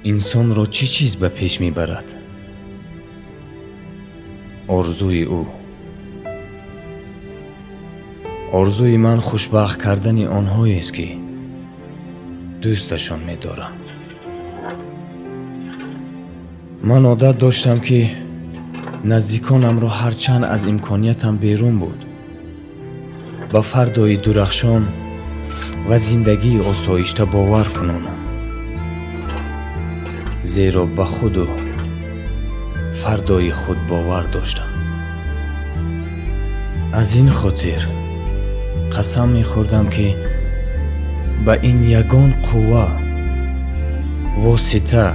انسان را چه چیز به پیش میبرد؟ آرزوی او. آرزوی من خوشبخت کردن آنهایی است که دوستشان می‌دارم. من عادت داشتم که نزدیکانم را هرچند از امکانیتم بیرون بود با فردای درخشان و زندگی آسایشته باور کنانم، زیرا به خود و فردای خود باور داشتم. از این خاطر قسم می‌خوردم که به این یگان قوه، واسطه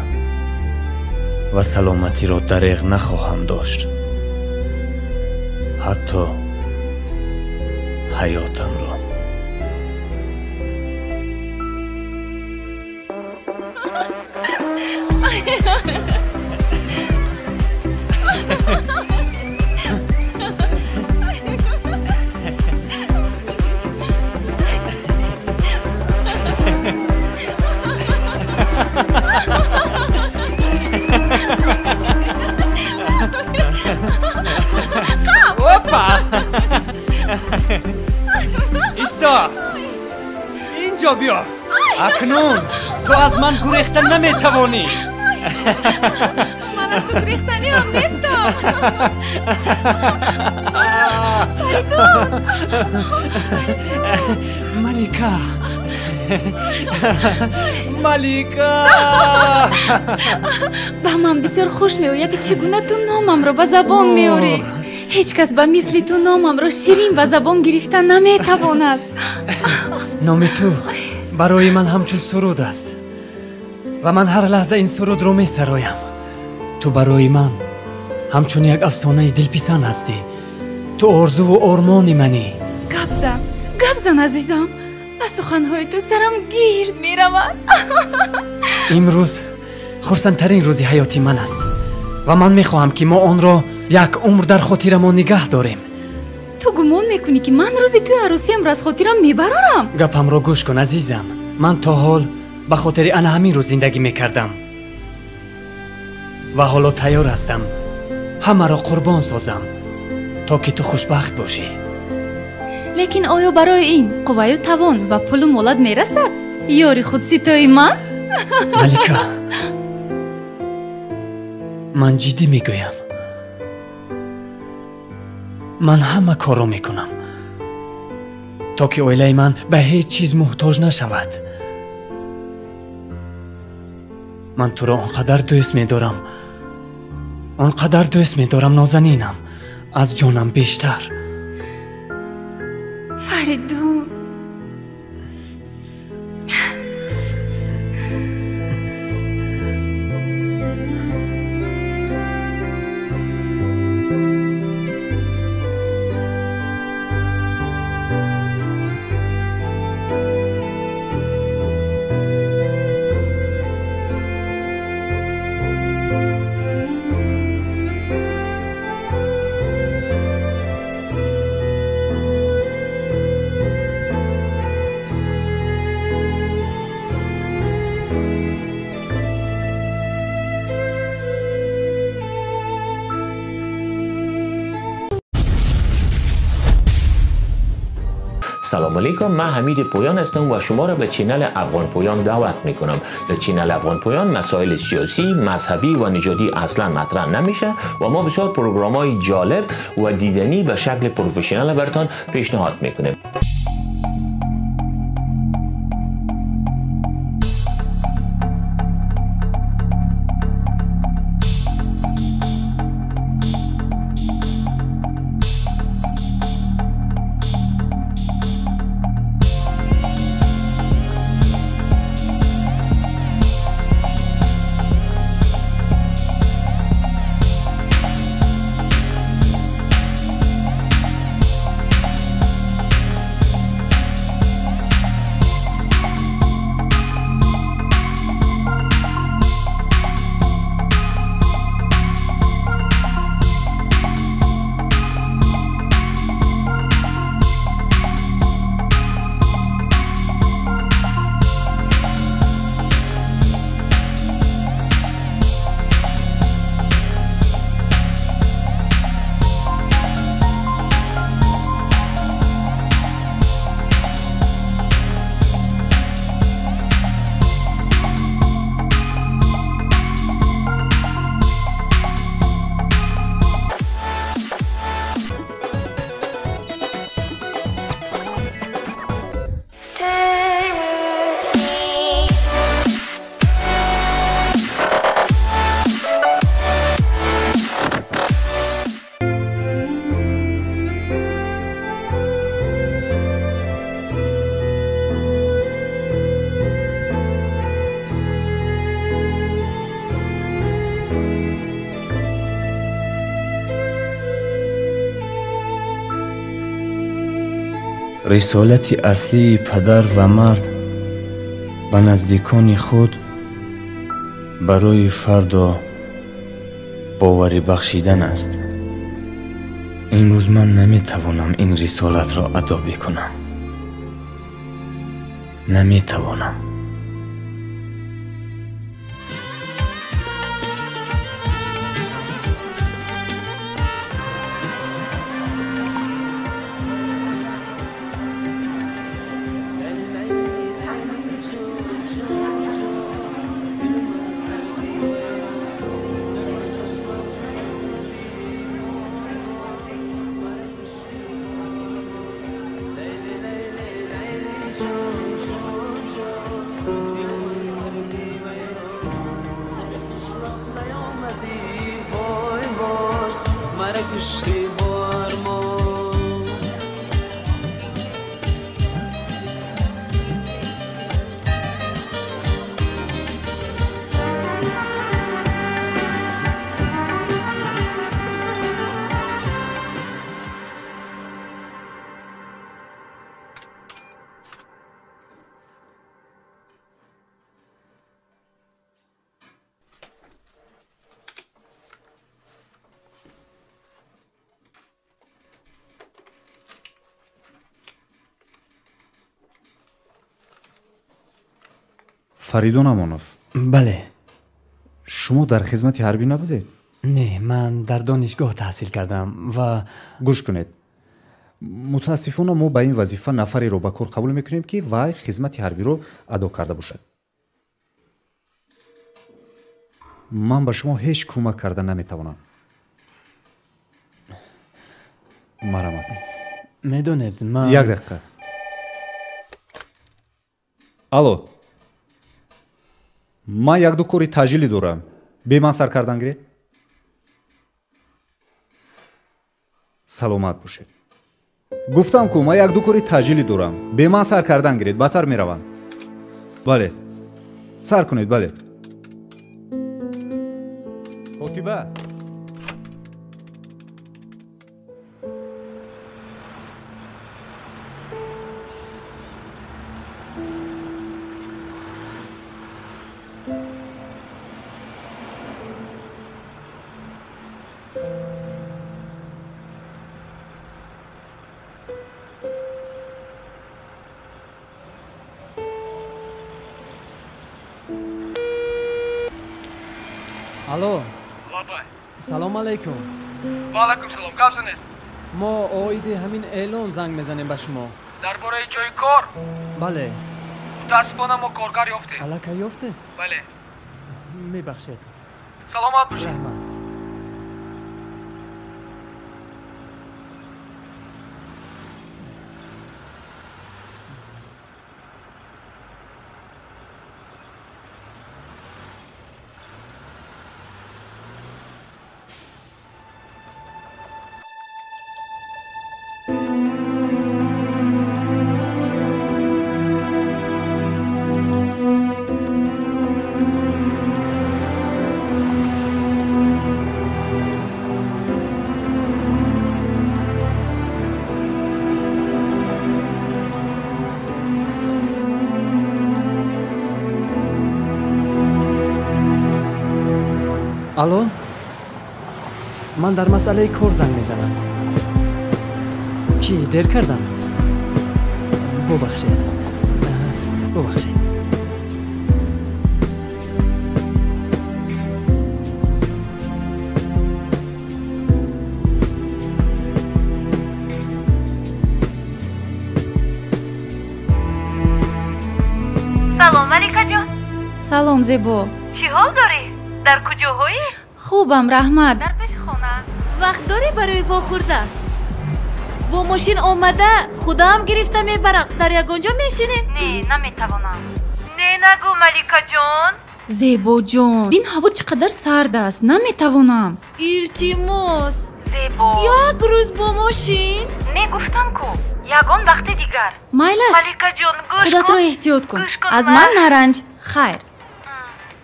و سلامتی را دریغ نخواهم داشت، حتی حیاتم را. ایستا، اینجا بیا. اکنون تو از من گریختن نمیتوانی. من از تو گریختنی هم نیستم. ملیکا، ملیکا. به من بسیار خوش میآید چگونه تو نامم را به زبان میاری. هیچ کس به مثل تو نامم را شیرین به زبان گرفتن نمیتواند. نام تو برای من همچون سرود است و من هر لحظه این سرود رو می سرایم. تو برای من همچون یک افسانه دلپسند هستی. تو آرزو و آرمان منی. گپ زن عزیزم. از سخنهای تو سرم گیرد می رود. امروز خرسندترین روزی حیاتی من است و من می خواهم که ما آن را یک عمر در خاطر ما نگه داریم. تو گمان میکنی که من روزی توی عروسیم را از خاطرم میبرارم؟ گپم را گوش کن عزیزم. من تا حال به خاطر آن همین روز زندگی میکردم و حالا تیار هستم همه را قربان سازم تا که تو خوشبخت باشی. لیکن آیا برای این قوه و توان و پول و مولد میرسد؟ یاری خود ستای من؟ ملیکا، من جدی میگویم. من همه کار را میکنم تا که اویله من به هیچ چیز محتاج نشود. من تو را آنقدر دوست میدارم، آنقدر دوست میدارم نازنینم، از جانم بیشتر. فریدون، سلام علیکم، من حمید پویان هستم و شما را به چینل افغان پویان دعوت میکنم. در چینل افغان پویان مسائل سیاسی، مذهبی و نژادی اصلا مطرح نمیشه و ما بسیار پروگرام‌های جالب و دیدنی به شکل پروفشنال براتون پیشنهاد میکنیم. رسالت اصلی پدر و مرد به نزدیکان خود برای فردا باوری بخشیدن است. این روز من نمیتوانم این رسالت را ادا بکنم. نمیتوانم. фаридон амонов. بله. шумо дар хизмати ҳарбӣ набудед? نه، من در دانشگاه تحصیل کردم و гӯш кунед. мутаассифона мо ба ин вазифа нафареро ба кор қабул мекунем ки вай хизмати ҳарбиро адо карда бошад. ман ба шумо ҳеҷ кӯмак карда наметавонам. марамат. میدونید من як дақиқа. алло. ман як ду кори таъҷилӣ дорам. бе ман сар кардан гиред? саломат бошед. гуфтам ку ман як ду кори таъҷилӣ дорам. бе ман сар кардан гиред, бадтар меравам. бале. сар кунед, бале. ҳокиба. الو. سلام علیکم. و علیکم سلام. گپ زنید. ما اوید همین اعلان زنگ میزنیم به شما. درباره جای کار؟ بله. متاسفانه ما کارگر یافتیم. الکی یافتید؟ بله. میبخشید. سلامت باشید. رحمت. الو. من در مسئله کار زنگ میزنم. چی دیر کردم؟ ببخشید. ببخشید. سلام ملیکا جان. سلام زیبا. چی حال داری؟ در کجاهایی؟ خوبم رحمت. در پیش خانه. وقت داری برای وا خوردن؟ با ماشین آمده خدا هم گرفته میبرم. در یگانجا میشینی؟ نه نمیتوانم. نه نگو ملیکا جان. زیبا جان این هوا چقدر سرد است. نمیتوانم. التماس زیبا یک روز با ماشین؟ نه گفتم کو یگان وقت دیگر. ملیکا جان گوش کن. خودت رو احتیاط کن. از من. من نرنج. خیر.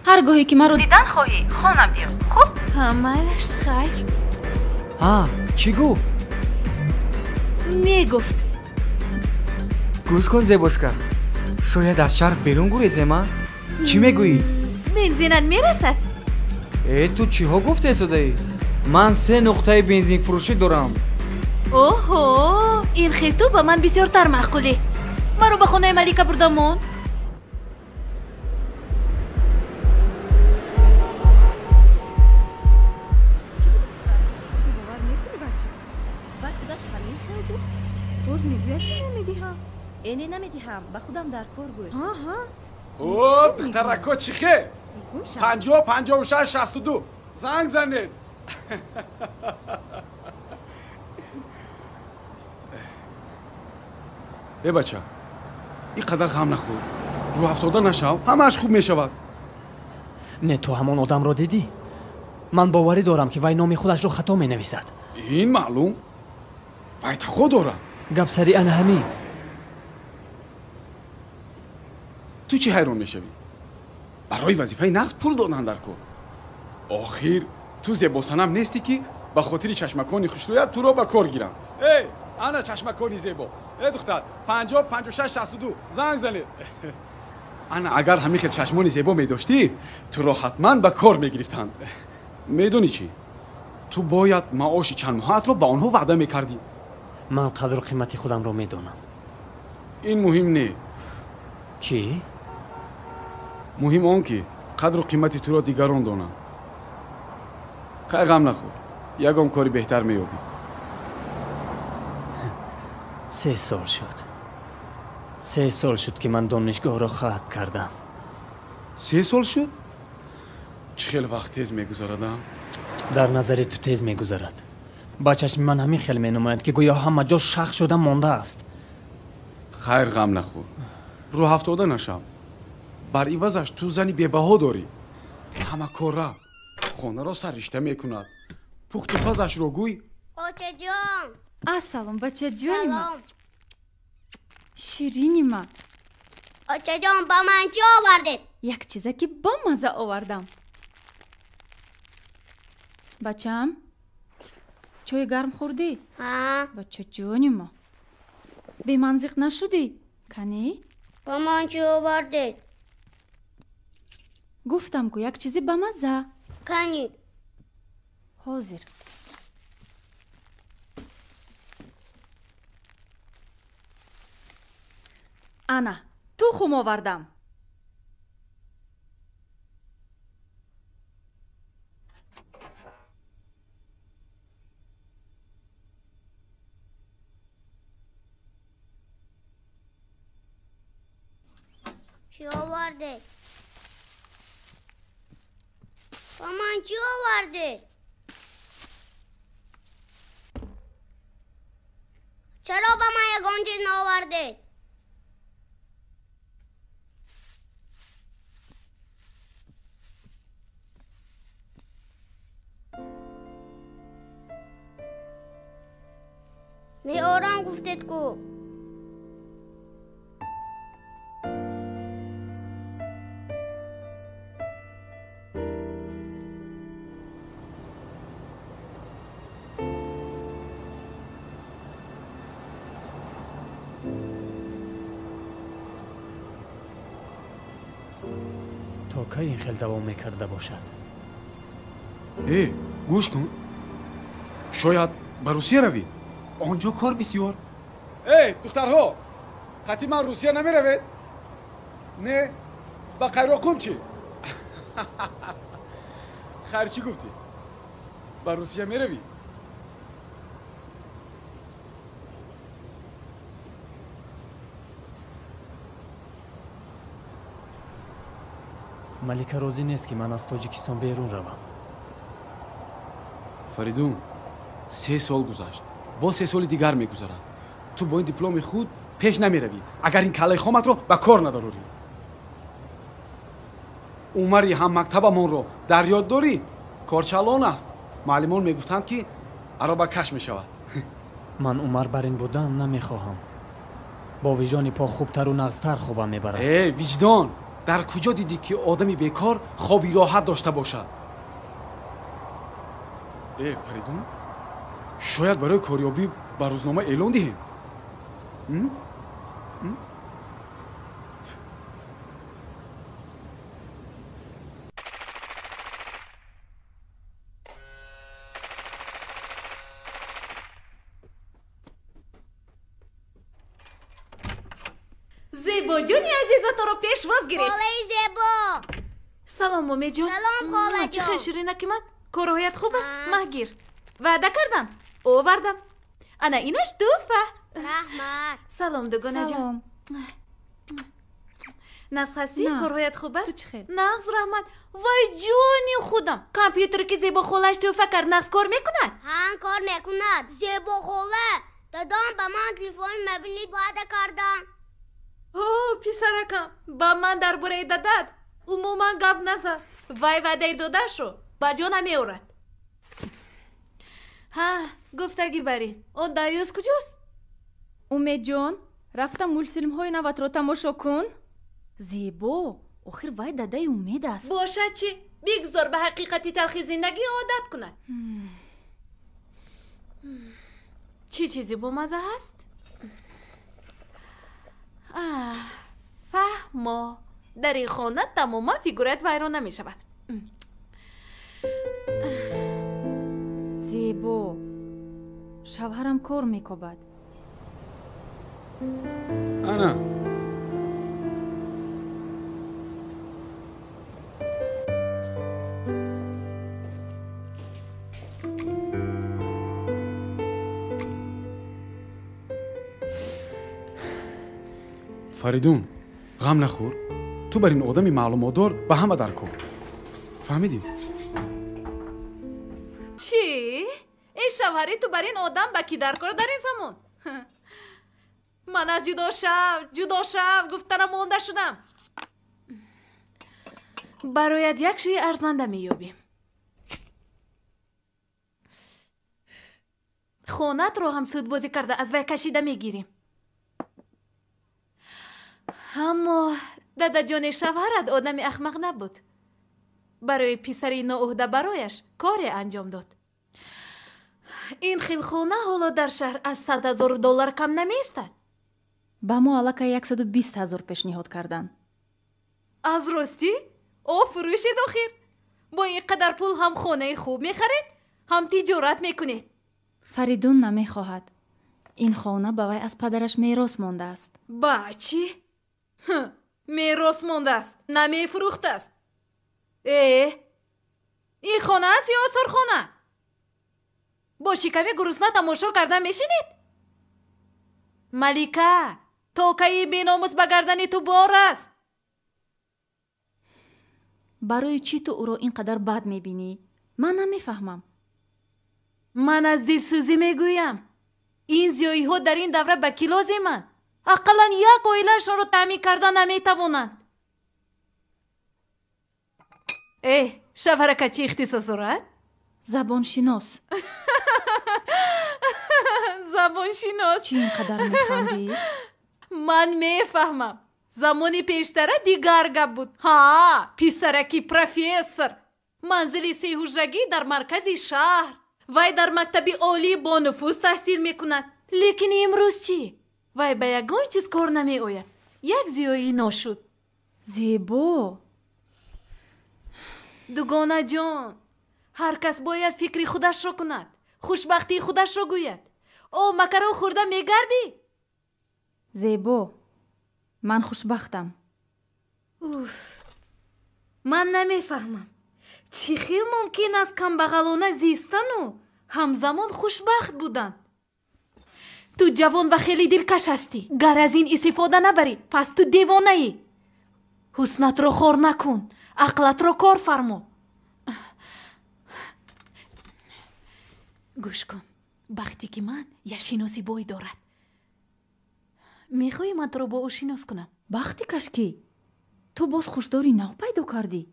هر گاهی که مرا دیدن خواهی خانه بیا. خب؟ مالش خیر. چی گفت؟ میگفت گوش کن زیبوسکا شاید از شهر بیرون گریزیم ها؟ چی میگویی؟ بنزینت میرسد. تو چی ها گفته سودایی؟ من 3 نقطه بنزین فروشی دارم. اوهو این خیلی تو با من بسیارتر معقولی. من رو به خونه ملیکه بردمون. روز میگوید که نمیدیهم. اینی نمیدیهم به خودم در کار بود. او دخترکا چیخه 50 56 62 زنگ زنید. ای بچه اینقدر غم نخور رو افتاده نشو همش خوب میشود. نه تو همون آدم رو دیدی؟ من باوری دارم که وی نام خودش رو خطا می نویسد. این معلوم وی تقو دارم. گپ سری انا حمید تو چی حیران میشوی؟ برای وظیفه نقص پول دادن در کار. آخر تو زیباسنم نیستی که به خاطر چشمکانی خوشرویت تو رو به کار گیرم. ای انا چشمکانی زیبا. ای دختر 50 56 62 زنگ زنید. انا اگر همین خیلی چشمانی زیبا می داشتی تو رو حتما به کار می گرفتند. میدونی چی؟ تو باید معاش چند ماهت رو با آنها وعده میکردی. من قدر و قیمتی خودم رو میدونم. این مهم نه. چی؟ مهم آن که قدر و قیمتی تو را دیگران دانند. خیلی غم نخور. یکم کاری بهتر میابی. 3 سال شد. 3 سال شد که من دانشگاه را ختم کردم. 3 سال شد؟ چه خیلی وقت تیز میگذاردم؟ در نظر تو تیز میگذرد. با چشم من همین خیلی مینماید که گویا همه جا شخ شده مانده است. خیر غم نخور. رو افتاده نشم. بر عوضش تو زنی بی‌بها داری. همه کار را خانه را سررشته میکند. پخت و پزش رو گوی. بچه جان. سلام بچه جونی من. سلام. شیرینی من. بچه جان با من چی آوردید؟ یک چیزه که با مزه آوردم. بچم چای گرم خوردی؟ ها. بچه جونی ما بی منزق نشدی؟ کنی؟ با من چی آوردید؟ گفتم که یک چیزی با مزه. کنی؟ حاضر. انا تو خم آوردم. چی آورده؟ با من چی آورده؟ چرا با من یکان چیز نآورده؟ می آرام گفتید کو تا کی این خیل دوام میکرده باشد؟ گوش کن. شاید به روسیه روی. آنجا کار بسیار. دخترها قطعی من روسیه نمی روید؟ نه با قیراقوم چی؟ خیر چی گفتی؟ با روسیه می روی؟ ملیکه راضی نیست که من از تاجیکستان بیرون روم. فریدون 3 سال گذشت. با 3 سال دیگر میگذرد. تو با این دیپلم خود پیش نمیروی اگر این کله خامت رو به کار نداری. عمری هم مکتبمون رو در یاد داری؟ کارچلان است. معلمان میگفتند که عربه کش میشود. من عمر بر این بودن نمیخواهم. با وجدان پا خوبتر و نغزتر خوبم میبرد. وجدان در کجا دیدی که آدمی بیکار خوابی راحت داشته باشد؟ فریدون شاید برای کاریابی به روزنامه اعلان دهیم. زیبا جونی عزیزا تو رو پیشواز گرفت. خاله زیبا. سلام مومی جون. سلام خاله جون. چه شیرینه که من کروهیت خوب است مهگیر. وعده کردم آوردم. انا اینش دوفه. رحمت. سلام دوگانه جون. نقص هستی؟ کروهیت خوب است؟ نقص رحمت. وای جونی خودم. کامپیوتر که زیبا خالش توفه کرد نقص کار میکند؟ ها کار میکند. زیبا خاله دادم به من تلفن موبیلی وعده کردم. اوه پسرکم با من درباره دادد عموما گپ نزد. وای وعده داده شو با جا نمیارد. ها گفتگی برین. اون دایوز کجاست؟ امید جان رفتم مول فیلم های نوت رو تماشا کن. زیبا آخر وای داده امید است. باشه چی؟ بگذار به حقیقتی تلخی زندگی عادت کند. چی چیزی با مزه هست؟ فهمو در این خانه تماما فیگورت ویران نمی شود. زیبا شوهرم کار میکند. انا فریدون غم نخور. تو بر این آدمی معلوماتدار به همه در کن. فهمیدی؟ چی؟ ای شوهری تو بر این آدم با کی در کار در این زمان؟ من از جدا شو گفتنم مونده شدم. برایت یک شوی ارزنده میابیم. خونت رو هم سود بازی کرده از وی کشیده میگیریم. اما دادا جان شوهرت آدم احمق نبود. برای پسری ناعهده برایش کاری انجام داد. این خیلخانه حالا در شهر از 100,000 دلار کم نمیستد. با ما علاقه 120,000 پیشنهاد کردن. از راستی؟ فروش داخل. با این قدر پول هم خانه خوب میخرید هم تجارت میکنید. فریدون نمیخواهد. این خانه با وی از پدرش میراث مانده است. با چی؟ میراث مانده است نمیفروخته است. این خانه است یا سرخانه؟ با شکمی گرسنه تماشا کردن میشینید؟ ملیکه توقعی بیناموس به گردن تو بار است. برای چی تو او را اینقدر بد میبینی؟ من نمیفهمم. من از دلسوزی میگویم. این زیایی ها در این دوره به کلاز من اقلا یک اویلهشان رو تعمیر کردن نمیتوانند. شوهرک چی اختصاص دارد؟ زبان شناس. زبان شناس؟ چی اینقدر میخندی؟ من میفهمم. زمانی پیشتره دیگر گپ بود. پسرکی پروفسور منزلی 3 حجرگی در مرکز شهر. وی در مکتبی عالی با نفوذ تحصیل میکند. لیکن امروز چی؟ وی به یگان چیز کار نمی آید. یک زیایی ناشد. زیبا دوگانه جان هر کس باید فکری خودش را کند. خوشبختی خودش را گوید. مکرو خورده میگردی؟ زیبا من خوشبختم. من نمیفهمم چی خیلی ممکن است کم بغلانه زیستن و همزمان خوشبخت بودن. تو جوان و خیلی دلکش هستی. گر از این استفاده نبری پس تو دیوانه ای. حسنت رو خور نکن. عقلت رو کار فرما. گوش کن. وقتی که من یه شناسی بوی دارد. میخوای من تو رو با او شناس کنم؟ وقتی کشکی تو باز خوشداری نو پیدا کردی.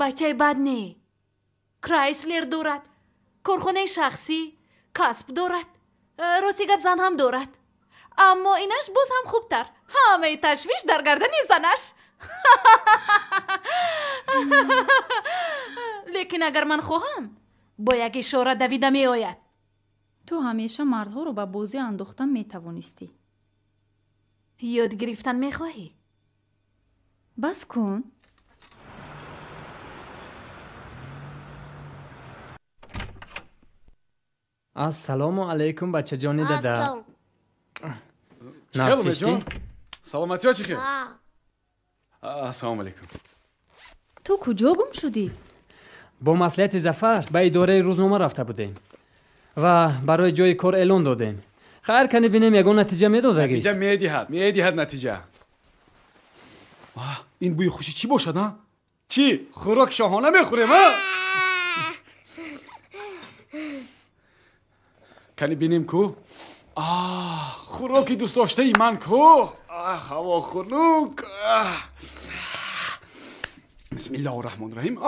بچه بد نه. کرایسلر دارد. کارخانه شخصی. کسب دارد. راستی گپ زن هم دارد. اما اینش باز هم خوبتر. همه تشویش در گردن زنش. لیکن اگر من خواهم با یک اشاره دویده می آید. تو همیشه مردها رو به بازی انداختن می توانستی. یاد گرفتن میخواهی؟ بس کن. السلام علیکم بچه جانی دادا. السلام. نرسیشتی؟ سلامتی ها چی خیر؟ السلام علیکم. تو کجا گم شدی؟ با مصلحت ظفر به اداره روزنامه رفته بودیم و برای جای کار اعلان دادیم. خیر کنی بینیم یگان نتیجه میدادگیست. نتیجه میدهد نتیجه. این بوی خوشی چی باشد ها؟ چی؟ خوراک شاهانه میخوریم ها؟ کنی بینیم کو؟ خوراکی دوست داشته ای من کو؟ هوا خنک. بسم الله الرحمن الرحیم.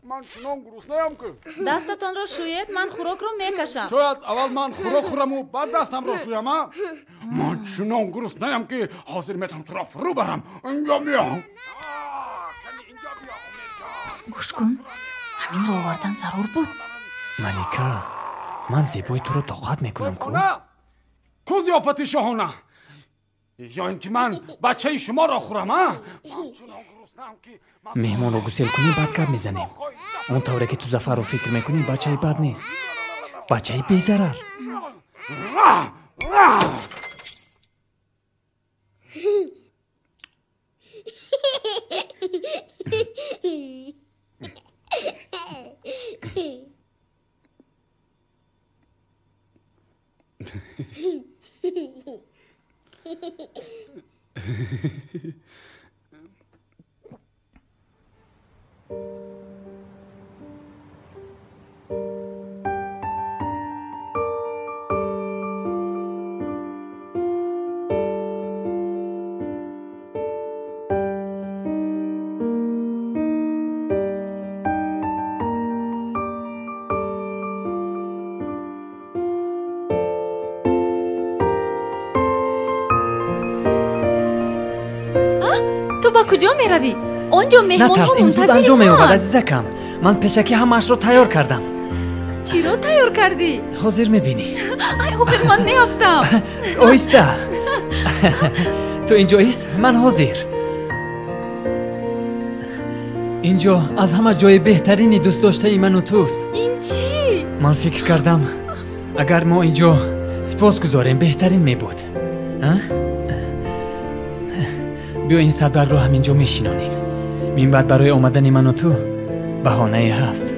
من چنان گرسنه‌ام که دستتان را شوید من خوراک رو میکشم. شاید اول من خوراک خورم و بعد دستم را شویم. من چنان گرسنه‌ام که حاضر میتونم تو را فرو برم. اینجا میام. گوش کن، همین را آوردن ضرور بود. ملیکا من زیبای تو رو طاقت میکنم کو؟ کو ضیافت شاهانه؟ یا اینکه من بچه شما را خورم ها؟ مهمان رو گسل کنی بعد گپ میزنیم. اون طوره که تو ظفر رو فکر میکنی بچه بد نیست، بچه بی ضرر. تو با کجا میروی؟ آنجا مهمان نترس، این زود انجام میابد عزیزکم. من پیشکی همش رو تیار کردم. چی رو تیار کردی؟ حاضر میبینی. ای آخر من نیافتم. آیسته. تو اینجا ایست، من حاضر. اینجا از همه جای بهترینی دوست داشته ای من و توست. این چی؟ من فکر کردم اگر ما اینجا سپاس گذاریم بهترین میبود. بیا این صدر رو همینجا میشینانیم. این بعد برای آمدن من و تو بهانه هست.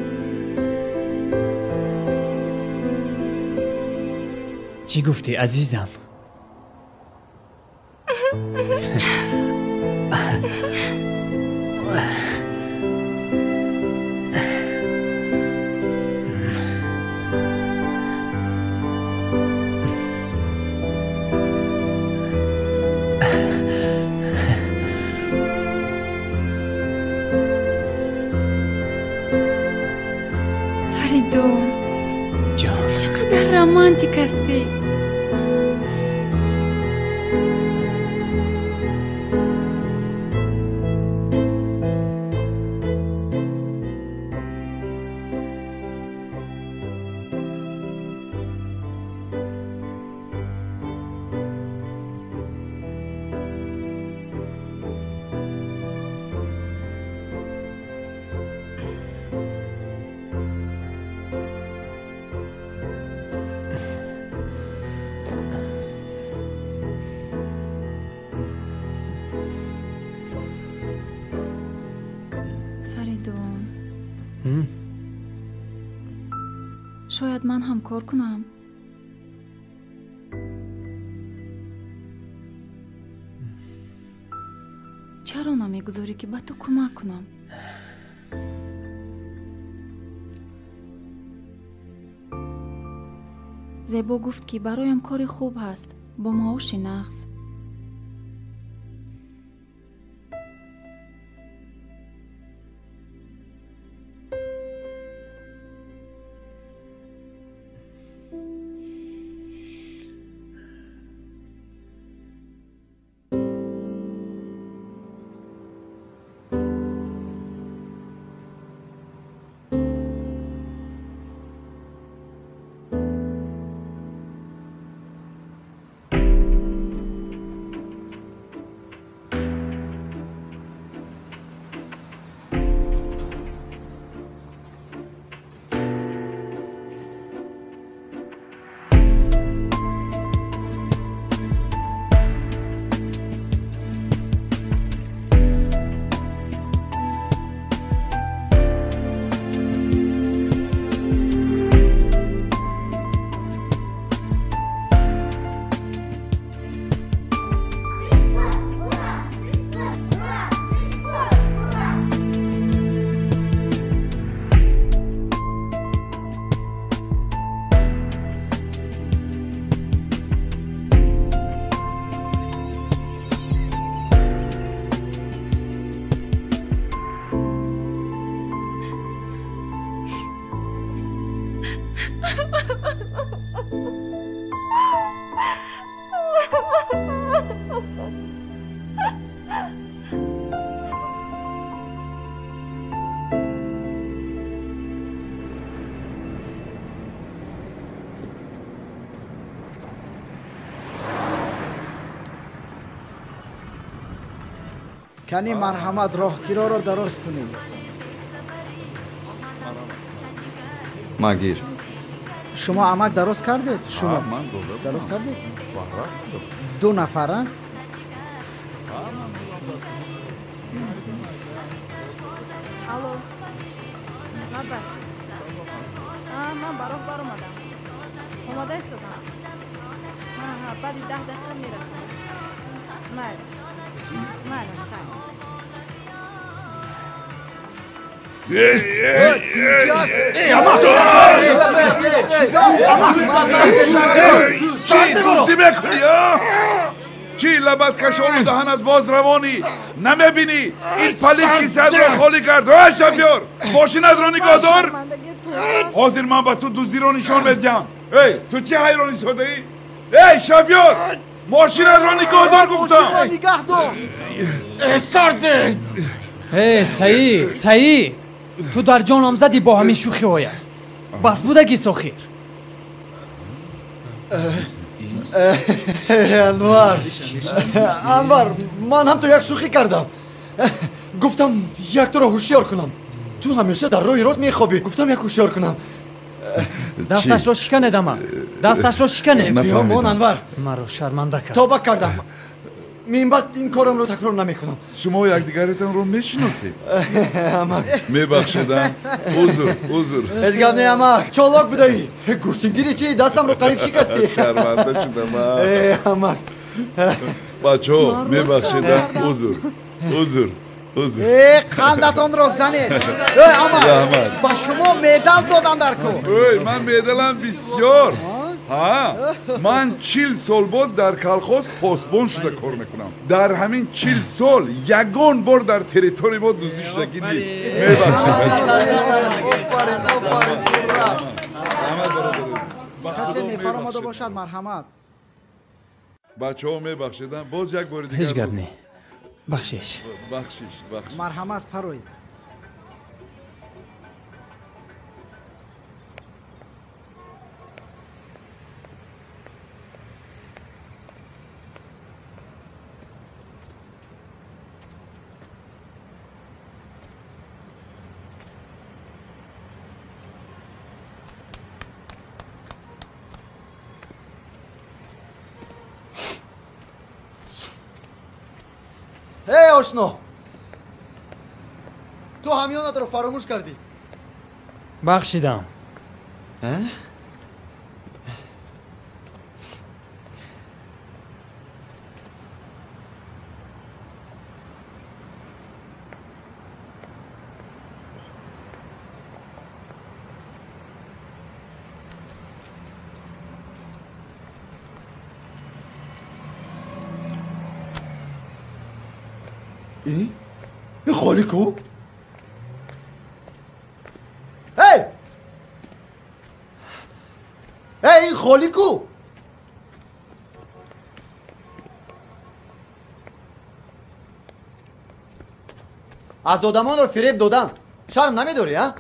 چی گفتی عزیزم؟ فریدون جان چقدر رمانتیک هستی. شاید من هم کار کنم. چرا نمیگذاری که به تو کمک کنم؟ زیبا گفت که برایم کار خوب هست با معاش نقص. کانی مرحمت راهگیرا را دراز کنید. مگیر شما عمک دراز کردید؟ شما من دراز کردید؟ 2 نفره؟ الو نظر من براه بر اومدم اومده ایستادم بعدی 10 دقیقه میرسم مالش چی لبت کشان دهنت باز روانی نمیبینی این پلیت کیسه را خالی کرد ها شفیار ماشینت را نگاه دار حاضر من به تو دزدی را نشان بدم ای تو چی حیرانی ساده ای ای شفیار ماشینت را نگاه دار گفتم نگاه دار سرده ای سعید تو در جانم زدی با همین شوخی هایم بس بودگی سخیر انور من هم تو یک شوخی کردم گفتم یک تو را هوشیار کنم تو همیشه در روی روز میخوابی گفتم یک هوشیار کنم دستش رو شکنه دمم دستش رو شکنه بیامان انور مرا شرمنده کرد توبه کردم من بعد این کارم رو تکرار نمیکنم شما یکدیگرتان رو میشناسید میبخشیدم عذر هیچ گپ نه اما چالاک بودی گوشتگیری چی دستم رو قریب شکستی شرمنده شدم اما بچه‌ها میبخشیدم عذر خندتان را زنید اما با شما مدال دادن در کار من مدالم بسیار من 40 سال باز در کلخاز پاسبان شده کار میکنم در همین 40 سال یگان بار در تریتوری ما دزدی شدگی نیست کسی میفرماده باشد مرحمت بچه ها میبخشیدن باز یک بار دیگر هیچ گپ نه بخشش مرحمت فروی ای آشنا تو همیانت رو فراموش کردی بخشیدم این خالی کو ای این خالی کو از آدمان رو فریب دادن شرم نمیداری ها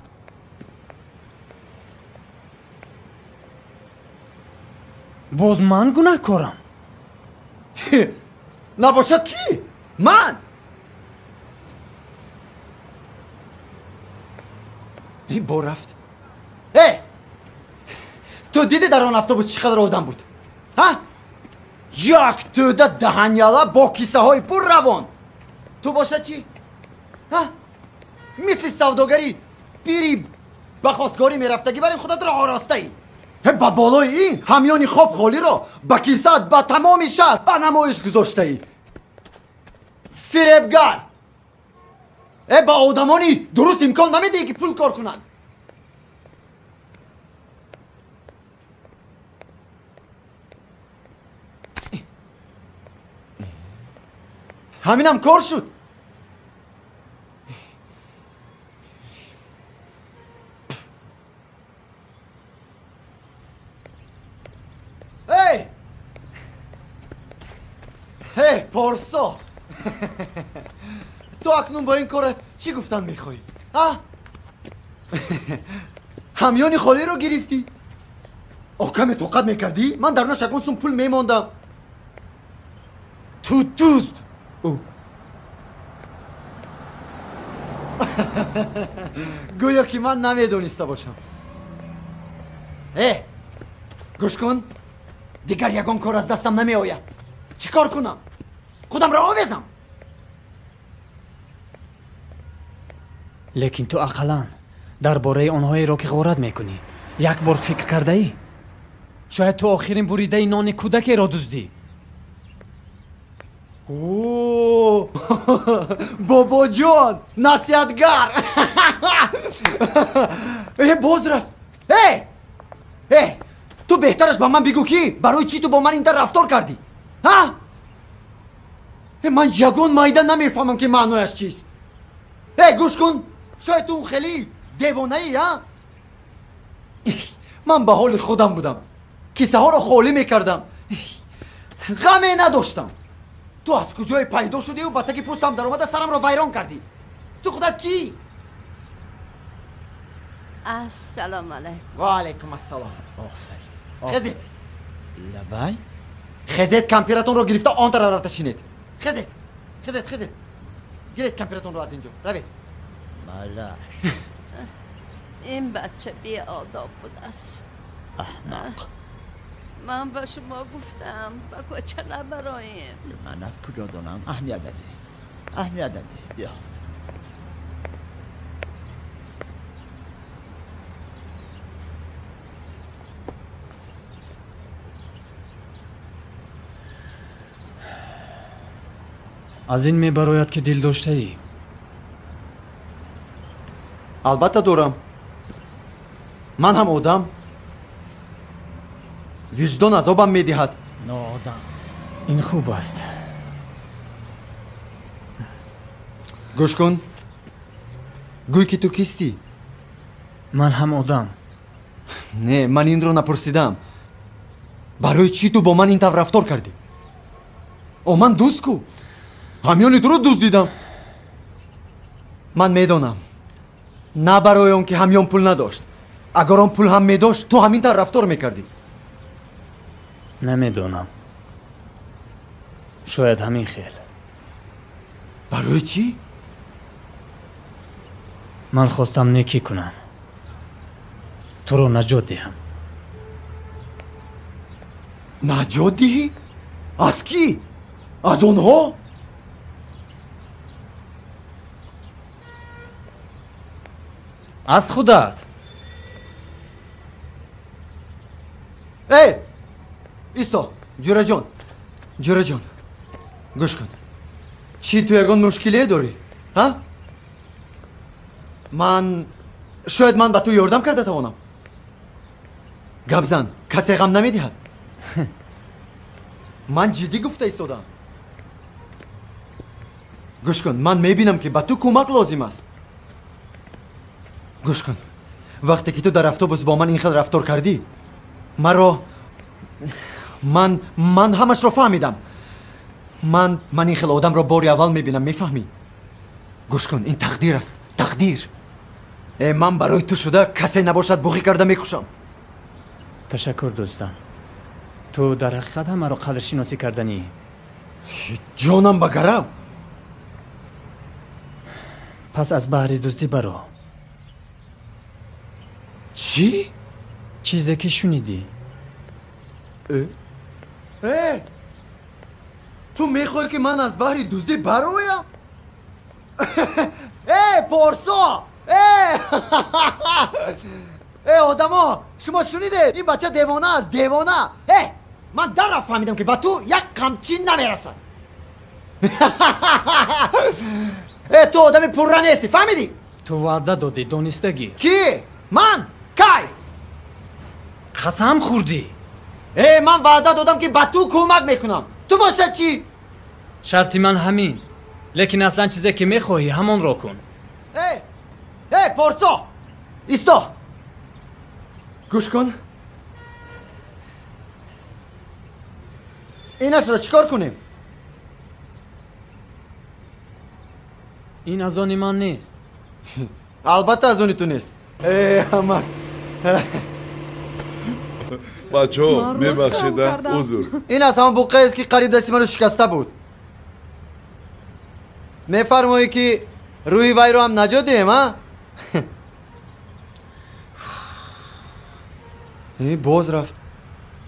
باز من گناه کارم نباشد کی من این بار رفت تو دیدی در آن اتوبوس چقدر آدم بود ها یک توده دهنیالا با کیسه های پر روان تو باشد چی ها مثل سوداگری پیری به خواستگاری میرفتگی برای خودت را آراسته ای با بالای این همیانی خواب خالی را با کیسه با تمام شهر به نمایش گذاشته ای فریبگر با آدمانی درست امکان نمیده که پول کار کنند همینم کار شد پارسا تو اکنون با این کارت چی گفتن میخوایی؟ همیانی خالی رو گرفتی؟ کم توقت میکردی؟ من در نشکون سون پول میماندم تو دوست گویا که من نمیدونسته باشم گوش کن دیگر یگان کار از دستم نمی آید چی کار کنم؟ خودم را آویزم لیکن تو اقلا درباره آنهایی را که غارت میکنی یک بار فکر کرده ای؟ شاید تو آخرین بریده نان کودکی را دزدی بابا جان نصیحتگر باز رفت تو بهترش با من بگو کی برای چی تو با من اینطور رفتار کردی من یگان مایده نمیفهمم که معنایش چیست گوش کن شاید تو خیلی دیوانه ای من به حال خودم بودم کیسه ها رو خالی میکردم غمی نداشتم تو از کجای پیدا شدی و بطه که پوستم در اومده سرم رو ویران کردی تو خودت کی؟ السلام علیکم و علیکم السلام خزید لبای؟ خزید کمپیرتون رو گرفته آن طرف رفته شینید خزید گیرید کمپیرتون رو از اینجا روید بله این بچه بی آداب بود است من به شما گفتم با کچه نبراییم من از کجا دانم اهمیت دادی بیا از این میبراید که دل داشته ای البته دارم من هم آدم وجدان عذابم میدهد نه آدم این خوب است گوش کن گوی که تو کیستی من هم آدم نه من این رو نپرسیدم برای چی تو با من این طور رفتار کردی من دوست کو همیانی تو رو دوست دیدم من میدانم نه برای اون که همیان پول نداشت اگر اون پول هم میداشت تو همین طور رفتار میکردی نمیدونم شاید همین خیل برای چی؟ من خواستم نیکی کنم تو رو نجات دهم نجات دهی؟ از کی؟ از اونها؟ از خودت ایستا جوره جان گوش کن چی تو یگان مشکلی داری؟ شاید من به تو یاردم کرده توانم گپ زن کسی غم نمیدهد من جدی گفته ایستادم گوش کن من میبینم که به تو کمک لازم است گوش کن وقتی که تو در اتوبوس با من اینقدر رفتار کردی من همش رو فهمیدم من این خیلی آدم رو باری اول میبینم میفهمی گوش کن این تقدیر است تقدیر من برای تو شده کسی نباشد بغی کرده میکشم تشکر دوستان تو در حقیقت هم مرا قدر شناسی کردنی جانم بگرم پس از بحری دوستی برو چی؟ چیزی که شنیدی تو میخوای که من از بحری دزدی برایم؟ پارسا آدما شما شنیده این بچه دیوانه است دیوانه من در فهمیدم که با تو یک کمچین نمیرسد تو آدم پرره نیستی فهمیدی؟ تو وعده دادی دانستگی کی؟ من؟ کی؟ قسم خوردی من وعده دادم که با تو کمک میکنم تو باشه چی؟ شرطی من همین لیکن اصلا چیزی که میخواهی همون را کن پارسا ایستا گوش کن اینش را چیکار کنیم؟ این از آن من نیست. البته از اونی تو نیست. احمق. بچه ها میبخشیده حضور. این از همون بقیه است که قریب دستی من رو شکسته بود. میفرمایی که روی وی رو هم نجادیم ها؟ باز رفت.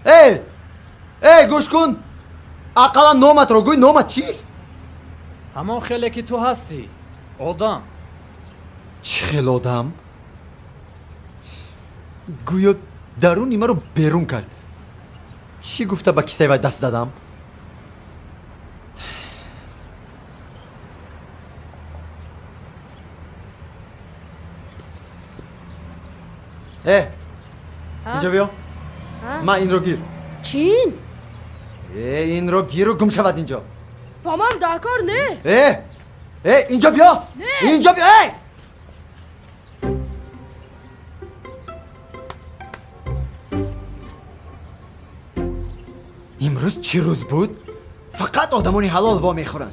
ای گوش کن، اقلا نامت رو گوی. نامت چیست؟ همون خیلی که تو هستی آدم. چی خیلی آدم؟ گویا درونی من رو بیرون کرد. چی گفته با کیسه و دست دادم؟ اینجا بیا. من این رو گیر. چین؟ این رو گیر و گم شو از اینجا. با من دکار نه. اینجا بیا. اینجا بیا. امروز چی روز بود؟ فقط آدمانی حلال وا میخورن.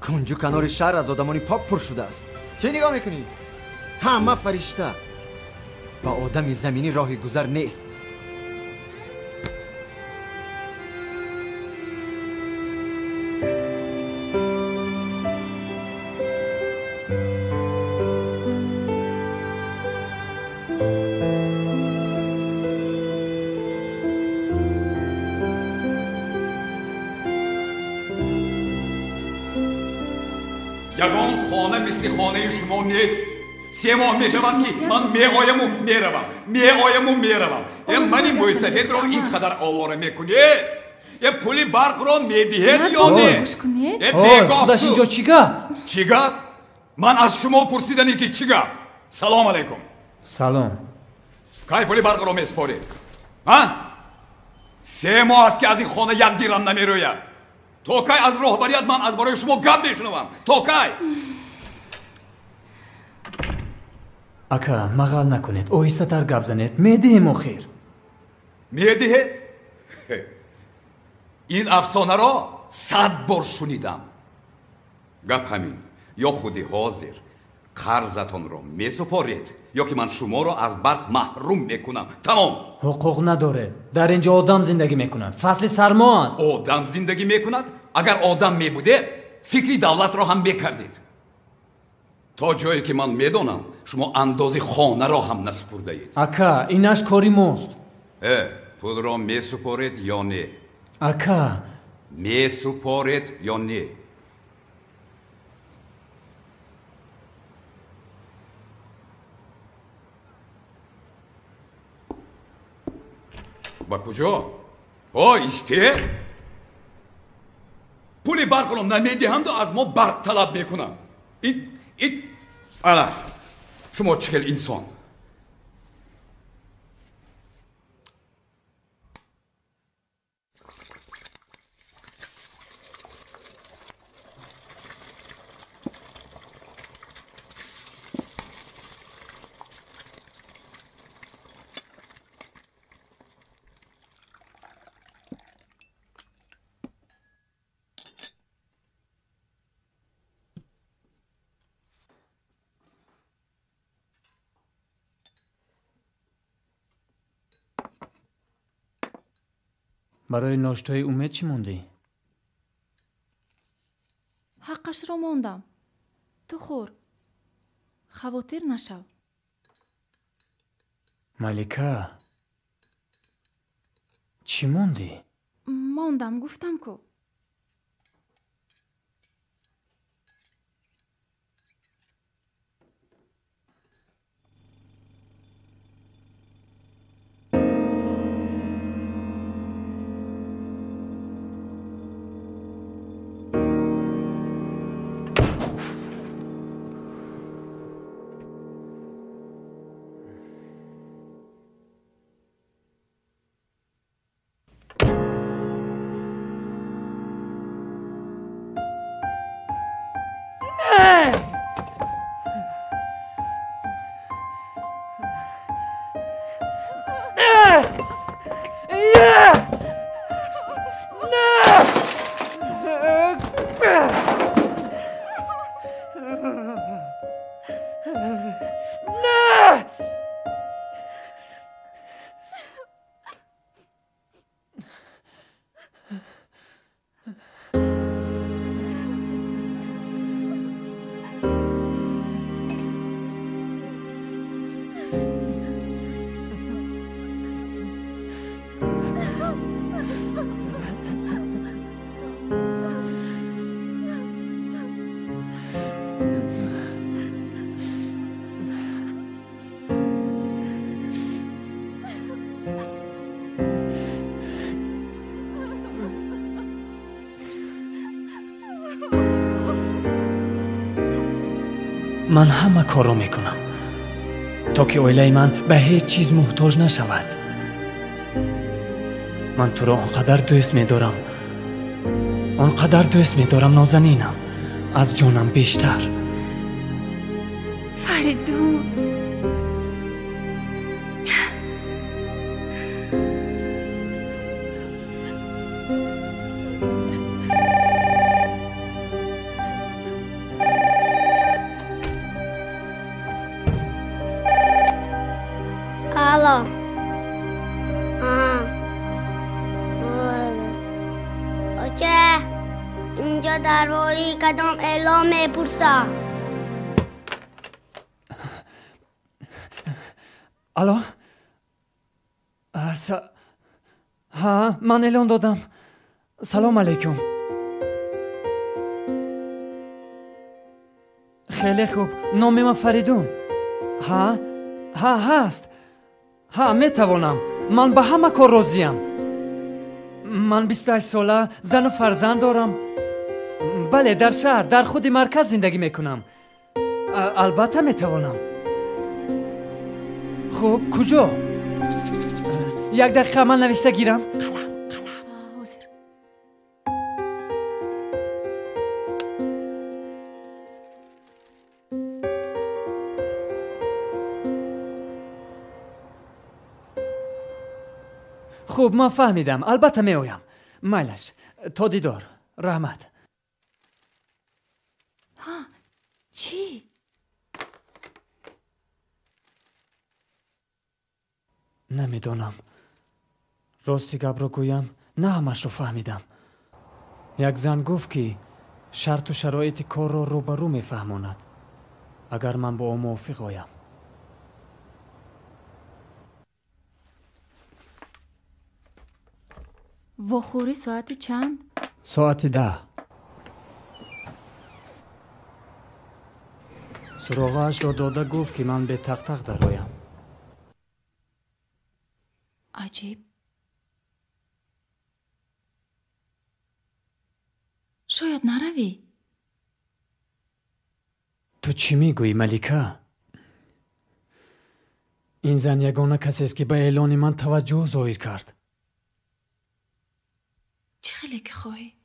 کنجو کنار شهر از آدمانی پاک پر شده است. چه نگاه میکنی؟ همه فرشته. با آدم زمینی راهی گذر نیست. یگان خانه مثل خانه شما نیست. 3 ماه می شود که من می آیم و می روم. منی موی سفید را این قدر آواره میکنی؟ پولی برق را می دهید یا نه؟ خودش اینجا چی گفت؟ من از شما پرسیدنی که چی گفت؟ سلام علیکم. سلام. کی پولی برق را می سپارید؟ 3 ماه است که از این خانه یک دیرم نمی روید. تو کی از راهبریت من از برای شما گپ میشنوم؟ تو کی؟ اکا مغال نکنید. اویسته تر گپ زنید. میدهیم آخر. میدهید؟ این افسانه را 100 بار شنیدم. گپ همین. یا خودی حاضر قرضتان را میسپارید یا که من شما را از برق محروم میکنم. تمام. حقوق نداره. در اینجا آدم زندگی میکنند. فصل سرما است. آدم زندگی میکند؟ اگر آدم میبودید فکری دولت را هم میکردید. تا جایی که من میدانم شما اندازه خانه را هم نسپرده اید. اکا اینش کاری ماست. پول را میسپارید یا نه؟ اکا میسپارید یا نه؟ با کجا؟ ایسته؟ پولی برق را نمیدهند و از ما برق طلب میکنند. این الا شما چکل انسان. برای ناشتای امید چی موندی؟ حقش رو موندم. تو خور. خواطر نشو. ملکه چی موندی؟ موندم گفتم کو. نه من همه کارو میکنم تا که اویلای من به هیچ چیز محتاج نشود. من تو را اونقدر دوست میدارم، اونقدر دوست میدارم نازنینم، از جانم بیشتر. فریدون الو اوچه اینجا درباره کدام اعلام میپرسم. الو ها من اعلان دادم. سلام علیکم. خیلی خوب. نام من فریدون. ها هست. ها میتوانم. من به همه کار راضیم. من 28 ساله زن و فرزند دارم. بله در شهر در خود مرکز زندگی میکنم. البته میتوانم. خوب کجا؟ یک دقیقه من نوشته گیرم. خوب من فهمیدم. البته می آیم. میلش تا دیدار. رحمت. ها چی؟ نمیدونم. راستی گپ رو گویم نه همش رو فهمیدم. یک زن گفت که شرط و شرایط کار رو روبرو میفهماند اگر من با او موافق آیم. وخوری ساعت چند؟ ساعت 10. سراغش را داده گفت که من به تق تق درایم. عجیب. شاید نروی. تو چی میگویی ملیکه؟ این زن یگانه کسی است که به اعلان من توجه ظاهر کرد. چه خیلی که خواهی؟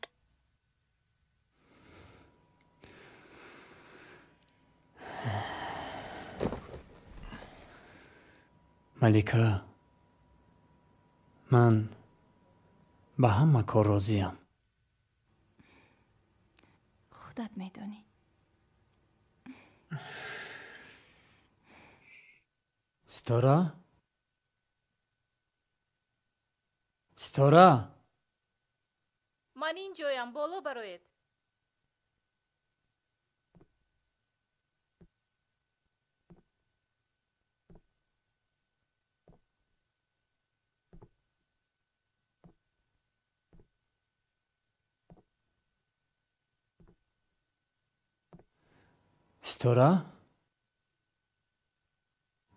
ملیکه من به همه کار راضیم. خودت میدونی. ستاره؟ ستاره؟ من اینجایم. بالا برایت. ستاره؟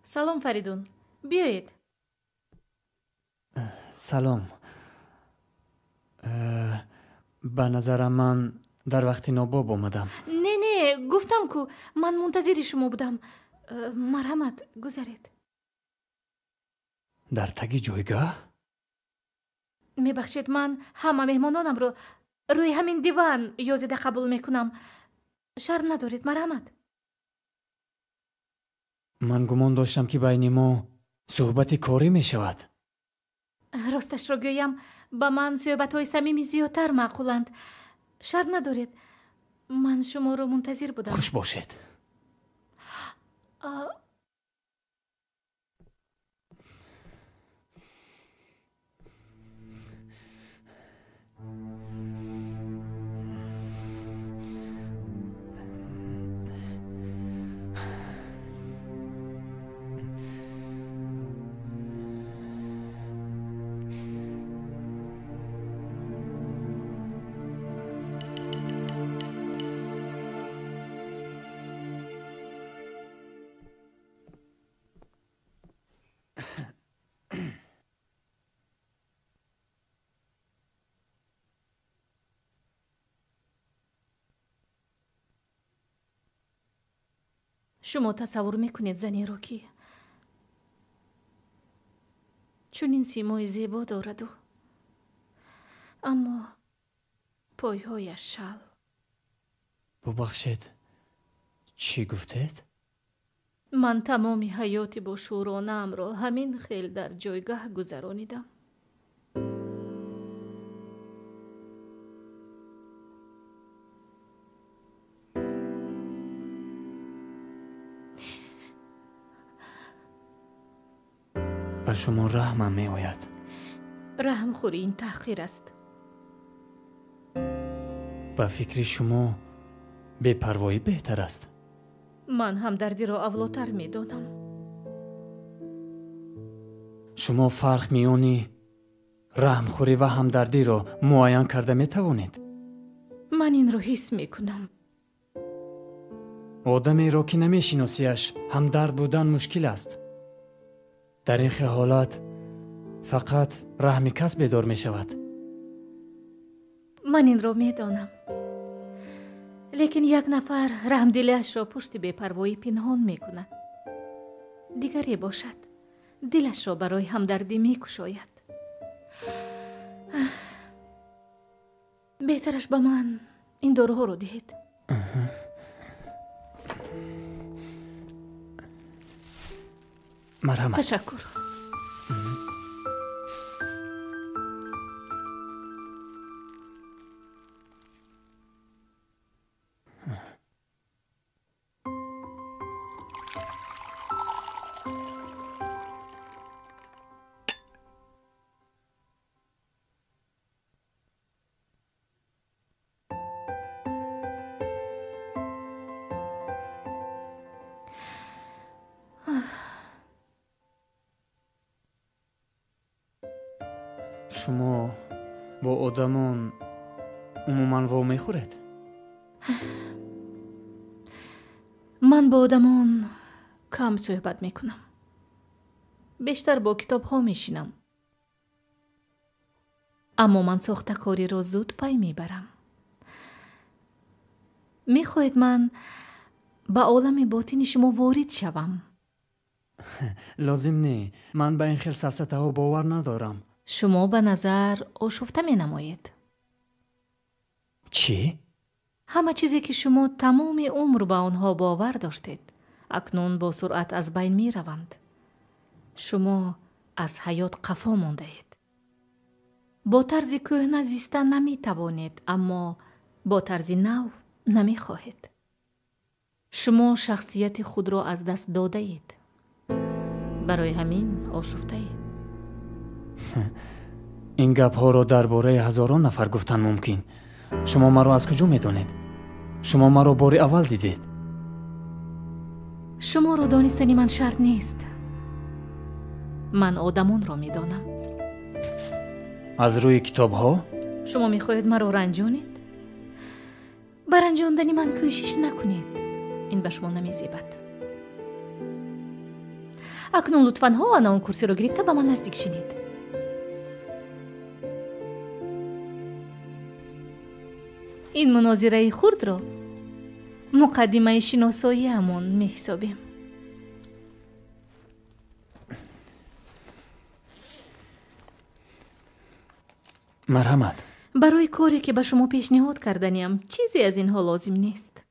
سلام فریدون. بیایید. سلام. به نظرم من در وقت ناباب آمدم. نه گفتم که من منتظر شما بودم. مرحمت گذارید. در تگی جایگاه؟ میبخشید من همه مهمانانم رو روی همین دیوان یازده قبول میکنم. شر ندارید. مرحمت. من گمان داشتم که بین ما صحبت کاری می شود. راستش را گویم با من صحبت های صمیمی زیادتر معقولند. شر ندارید. من شما رو منتظر بودم. خوش باشید. شما تصور میکنید زنی رو که چون این سیمای زیبا دارد و اما پایهایش شل. ببخشید چی گفتید؟ من تمام حیاتی با شورانه‌ام را همین خیل در جایگاه گذرانیدم. بر شما رحمم می آید. رحم خوری این تحقیر است. به فکر شما بی‌پروایی بهتر است. من همدردی را اولاتر می دانم. شما فرق میانی رحمخوری و همدردی را معین کرده می توانید. من این را حس می کنم. آدمی را که نمی شناسیش همدرد بودن مشکل است. در این حالت فقط رحم کس بیدار می شود. من این را می دانم. لیکن یک نفر رحمدلیش را پشت بی‌پروایی پنهان می کند. دیگری باشد دلش را برای همدردی می کشاید. بهترش به من این داروها رو دهید. مرحمت. تشکر. شما با آدمان عموماً وا میخورید؟ من با آدمان کم صحبت میکنم. بیشتر با کتاب ها میشینم. اما من ساخته کاری را زود پی میبرم. میخواهید من به عالم باطن شما وارد شوم؟ لازم نه. من به این خیل سفسطه ها باور ندارم. شما به نظر آشفته می نمایید. چی؟ همه چیزی که شما تمام عمر به آنها باور داشتید اکنون با سرعت از بین می روند. شما از حیات قفا مانده اید. با طرز کهنه زیستن نمی توانید اما با طرز نو نمی خواهید. شما شخصیت خود را از دست داده اید. برای همین آشفته اید. این گپ ها را درباره هزاران نفر گفتن ممکن. شما مرا از کجا میدانید؟ شما مرا بار اول دیدید. شما را دانستنی من شرط نیست. من آدمان را میدانم. از روی کتاب ها؟ شما میخواهید مرا رنجانید؟ بر رنجاندن من کوشش نکنید. این به شما نمیزیبد. اکنون لطفاً ها اون کرسی را گرفته به من نزدیک شینید. این مناظره خرد را مقدمه شناسایی همون می حسابیم. مرحمت. برای کاری که به شما پیشنهاد کردنیم چیزی از اینها لازم نیست.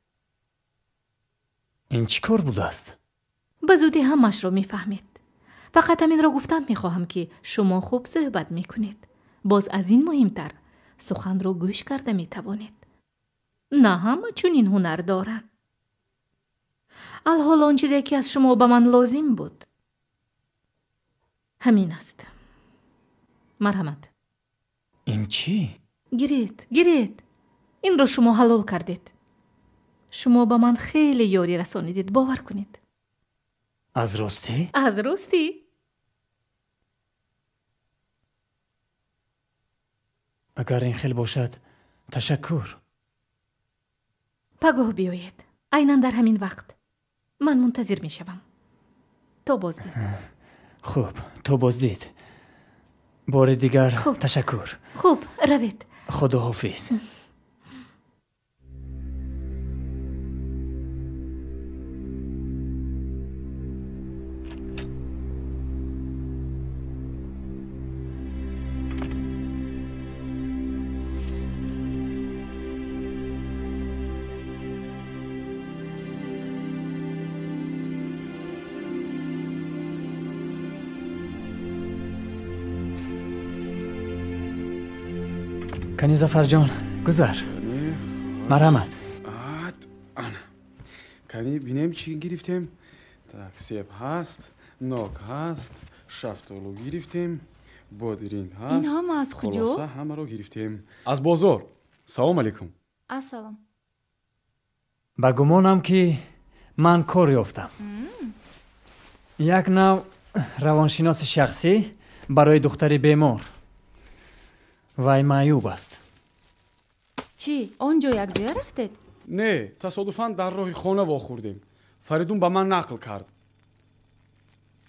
این چی کار بوده است؟ به زودی همش را می فهمید. فقط همین را گفتم می خواهم که شما خوب صحبت می کنید. باز از این مهمتر سخن را گوش کرده می توانید. نه همه چون این هنر دارن. الحال آن چیزی که از شما به من لازم بود همین است. مرحمت. این چی؟ گیرید. این را شما حلال کردید. شما به من خیلی یاری رسانیدید. باور کنید. از راستی؟ از راستی؟ اگر این خیلی باشد تشکر. پگاه بیایید. عیناً در همین وقت. من منتظر می شوم. تا بازدید. خوب تا بازدید. بار دیگر تشکر. خوب روید. خداحافظ. کانی زفر جان گذر مرحمت کانی بینم چی گرفتیم так سیب هست نوک هست شفتالو گرفتیم بادرینگ هست این هم از کجا؟ خلاصه همه رو گرفتیم از بازار سلام علیکم السلام با گمانم که من کار یافتم یک نوع روانشناس شخصی برای دختری بیمار وای معیوب است چی؟ اونجا یک جای رفتید؟ نه تصادفاً در راه خانه واخوردیم فریدون به من نقل کرد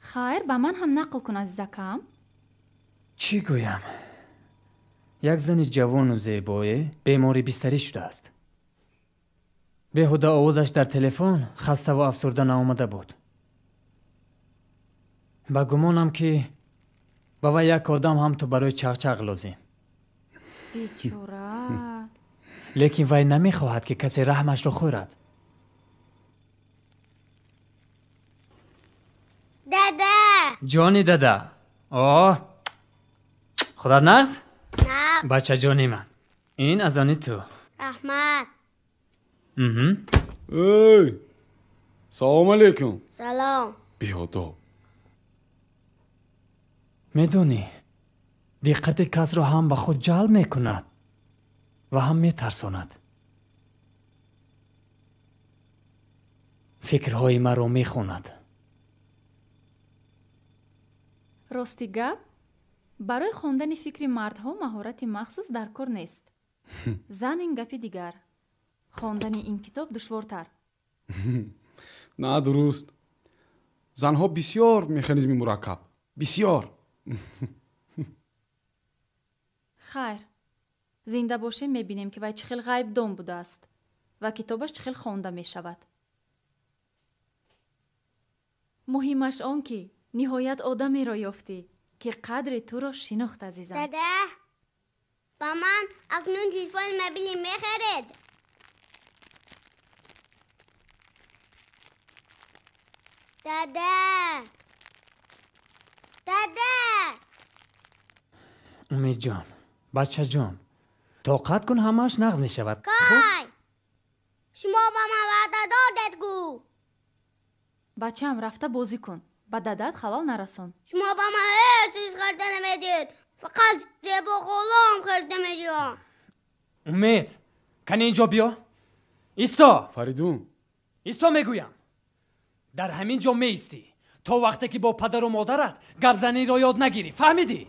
خیر با من هم نقل کن عزیزکم چی گویم؟ یک زن جوان و زیبای بیماری بستری شده است بیهوده آوازش در تلفن خسته و افسرده نآمده بود با گمانم که با وی یک آدم هم تو برای چغچغ لازم بیچاره لیکن وی نمیخواهد که کسی رحمش را خورد دادا جانی دادا آه خدا نغز نه بچه جانی من این از آنی تو رحمت ای سلام علیکم سلام بیاداب میدونی دقت کس را هم به خود جلب میکند و هم میترساند فکرهای مرا میخواند راستی گپ برای خواندن فکر مردها مهارت مخصوص در کار نیست زن این گپی دیگر خواندن این کتاب دشوارتر نه درست زنها بسیار مکانیزم مرکب بسیار خیر زنده باشه میبینیم که وی چخیل غیب دام بوده است و کتابش چخیل خوانده میشود مهمش آن که نهایت آدمی را یافتی که قدر تو را شناخت عزیزم دادا با من اکنون تلفن موبیلی میخرید دادا امید جان بچه جان طاقت کن همش نغز می شود کای شما با من وعده دادید گو بچه هم رفته بازی کن با دادت خلال نرسون شما با من هیچ چیز خرده نمیدید فقط زیب و خلام خرده میدید امید کنی اینجا بیا ایستا فریدون ایستا میگویم در همین جا می ایستی تا وقتی که با پدر و مادرت گپ زنی را یاد نگیری فهمیدی؟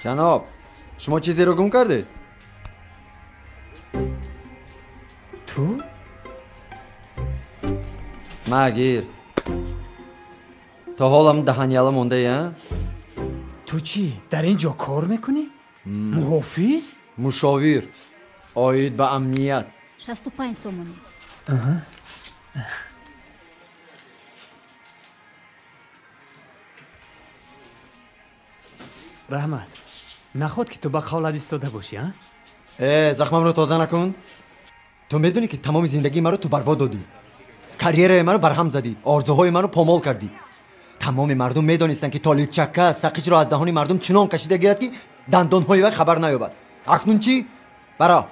جناب شما چیزی رو گم کردید؟ تو؟ مگیر تا حالم دهنیالا مونده یا؟ تو چی؟ در اینجا کار میکنی؟ محافظ؟ مشاور آید به امنیت 65 سومونی. رحمت نخواد که تو با خالد ایستاده باشی ها؟ زخمم رو تازه نکن. تو میدونی که تمام زندگی من رو تو برباد دادی. کریر من رو برهم زدی. آرزوهای من رو پامال کردی. تمام مردم میدونستن که طالب چکه سقیج رو از دهان مردم چنان کشیده گیرد که دندانهای وی خبر نیابد. اکنون چی؟ برا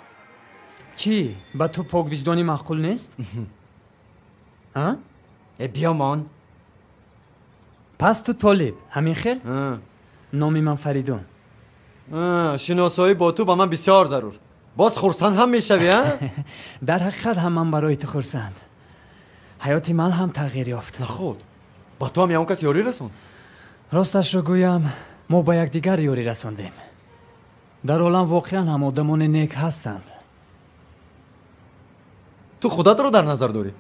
چی؟ با تو پاک وجدانی معقول نیست؟ ها؟ بیا مان. پس تو طالب همین خیل؟ نامی من فریدون. شناسایی با تو با من بسیار ضرور. باز خرسند هم میشوی ها؟ در حقیقت هم من برای تو خرسند. حیاتی من هم تغییر یافت. نخود با تو هم یه کس یاری رسون؟ راستش رو گویم ما با یکدیگر یاری رساندیم. در عالم واقعا هم آدمان نیک هستند. تو خودت رو در نظر داری؟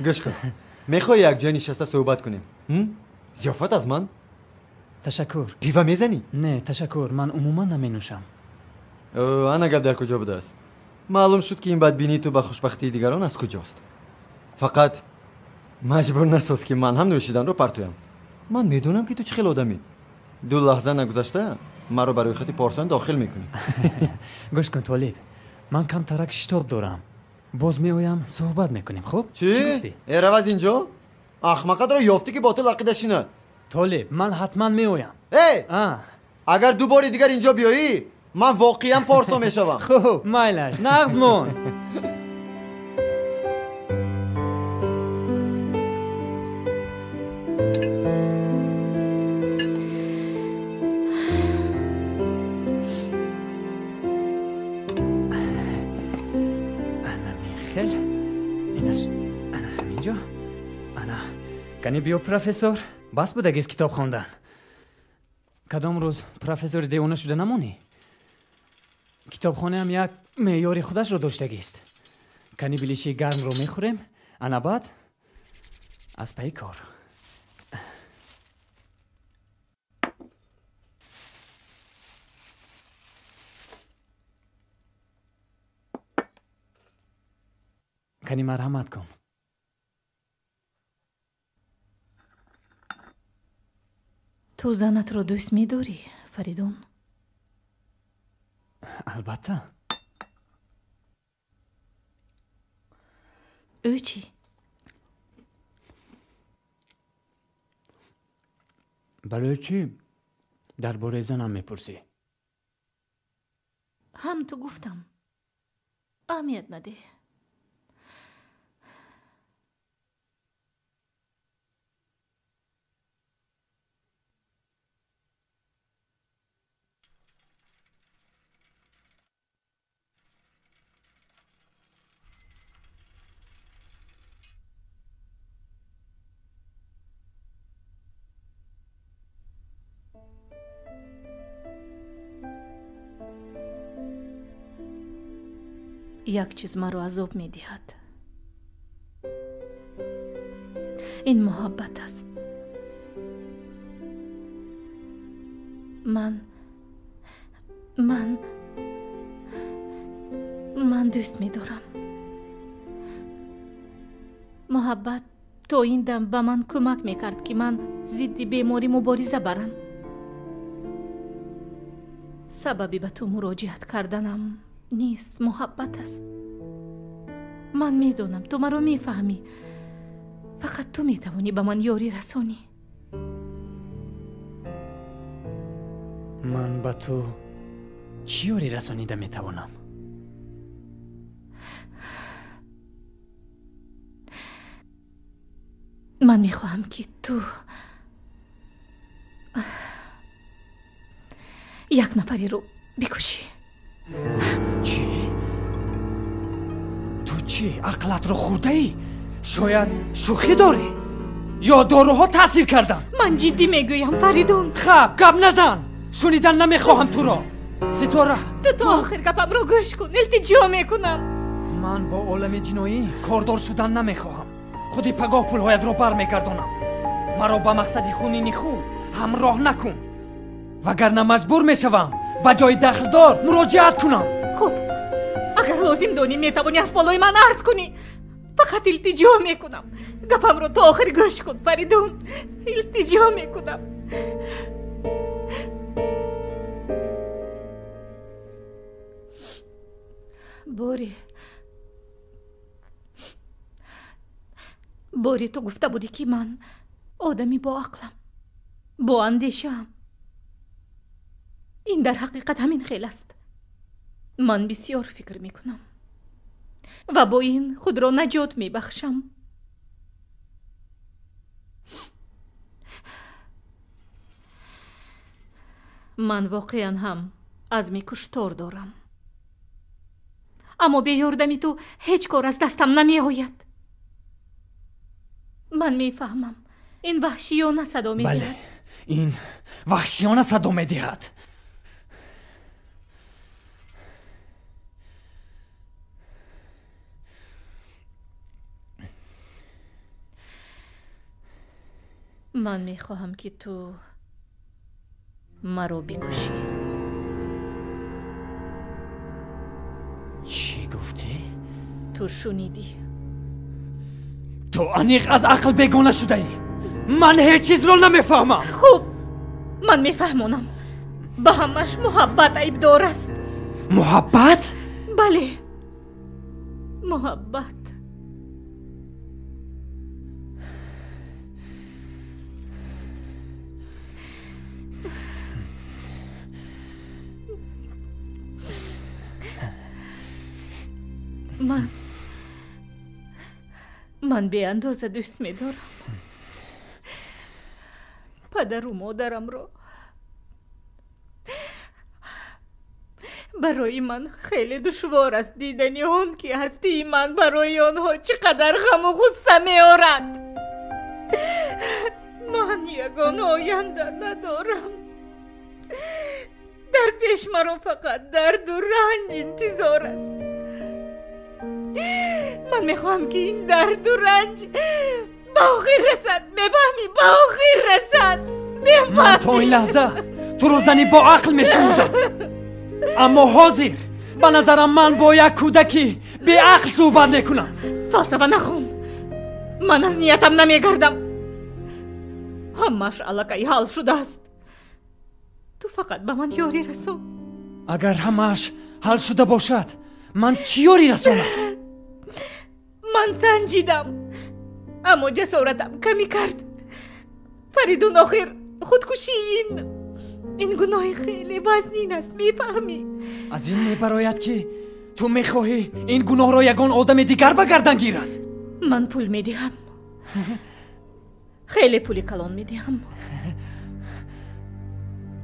گوش کن میخوای یک جای نشسته صحبت کنیم؟ ضیافت از من؟ تشکر. پیوه میزنی؟ نه تشکر من عموما نمی نوشم. انا گپ در کجا بوده است؟ معلوم شد که این بدبینی تو به خوشبختی دیگران از کجاست. فقط مجبور نساز که من هم نوشیدن رو پرتویم. من میدونم که تو چه خیلی آدمی. 2 لحظه نگذشته من رو برای خطی پارسان داخل میکنی. گوش کن طالب من کم ترک شتاب دارم. باز میایم صحبت میکنیم. خب چی؟ ایرو از اینجا؟ احمقت رو یافتی که با تو لقیدشی نه. طالب من حتما میایم. اگر دوباره دیگر اینجا بیایی من واقعا پارسا میشوم. خب مایلش نغزمون. کنی بیو پروفسور بس بوده گیز کتاب خوندن. کدام روز پروفسور دیوانه شده نمونی. کتابخانه هم یک معیار خودش رو داشته گیست. کنی بلیشی گرم رو میخوریم انا بعد از پی کار. کنی مرحمت کن. تو زنت رو دوست می‌داری فریدون؟ البته. او چی؟ برای چی درباره زنم میپرسی؟ هم تو گفتم اهمیت نده. یک چیز مرا عذاب می دهد. این محبت است. من دوست می دارم. محبت تا این دم به من کمک می کرد که من ضد بیماری مبارزه برم. سببی به تو مراجعت کردنم نیست، محبت است. من میدونم تو مرا میفهمی. فقط تو میتوانی به من یاری رسانی. من به تو چی یاری رسانیده میتوانم؟ من میخواهم که تو یک نفری رو بکشی. چی؟ تو چی؟ عقلت رو خورده ای؟ شاید شوخی داری؟ یا داروها تاثیر کردن؟ من جدی میگویم فریدون. خب گپ نزن، شنیدن نمیخواهم تو را. ستاره تو تا آخر گپم رو گوش کن، التجا میکنم. من با عالم جنایی کاردار شدن نمیخواهم. خودی پگاه پولهایت را برمیگردانم. مرا با مقصد خونین خود همراه نکن، وگرنه مجبور میشوم به جای دخلدار مراجعت کنم. خب اگر لازم دانی میتوانی از بالای من عرض کنی. فقط التجا میکنم گپم رو تا آخر گوش کن فریدون، التجا میکنم. باری تو گفته بودی که من آدمی با عقلم، با اندیشم. این در حقیقت همین خیل است. من بسیار فکر میکنم و با این خود را نجات میبخشم. من واقعا هم عزم کشتار دارم، اما به یاردمی تو هیچ کار از دستم نمی آید. من میفهمم این وحشیانه صدا میدهد. بله، این وحشیانه صدا میدهد. من میخواهم که تو مرا بکشی. چی گفتی؟ تو شنیدی. تو انیق از عقل بیگانه شده ای. من هیچ چیز رو نمیفهمم. خوب، من میفهمونم. به همش محبت عیب دار است. محبت؟ بله، محبت. من به اندازه دوست می‌دارم. پدر و مادرم را. برای من خیلی دشوار است دیدن آن که هستی من برای آنها چقدر غم و غصه می‌آورد. من یگان آینده ندارم. در پیش مرا فقط درد و رنج انتظار است. من میخواهم که این درد و رنج به آخر رسد. میفهمی؟ به آخر رسد. میفهمی؟ من تا این لحظه تو رو زنی با عقل میشمردم، اما حاضر به نظرم من با یک کودکی به عقل صحبت میکنم. فلسفه نخون. من از نیتم نمیگردم. همش علکه حال شده است. تو فقط به من یاری رسان. اگر همش حل شده باشد من چی یاری رسانم؟ من سنجیدم اما جسارتم کمی کرد. فریدون آخر خودکشی این گناه خیلی وزنین است. میفهمی؟ از این میبراید که تو میخواهی این گناه را یگان آدم دیگر به گردن گیرد. من پول میدهم. خیلی پولی کلان میدهم.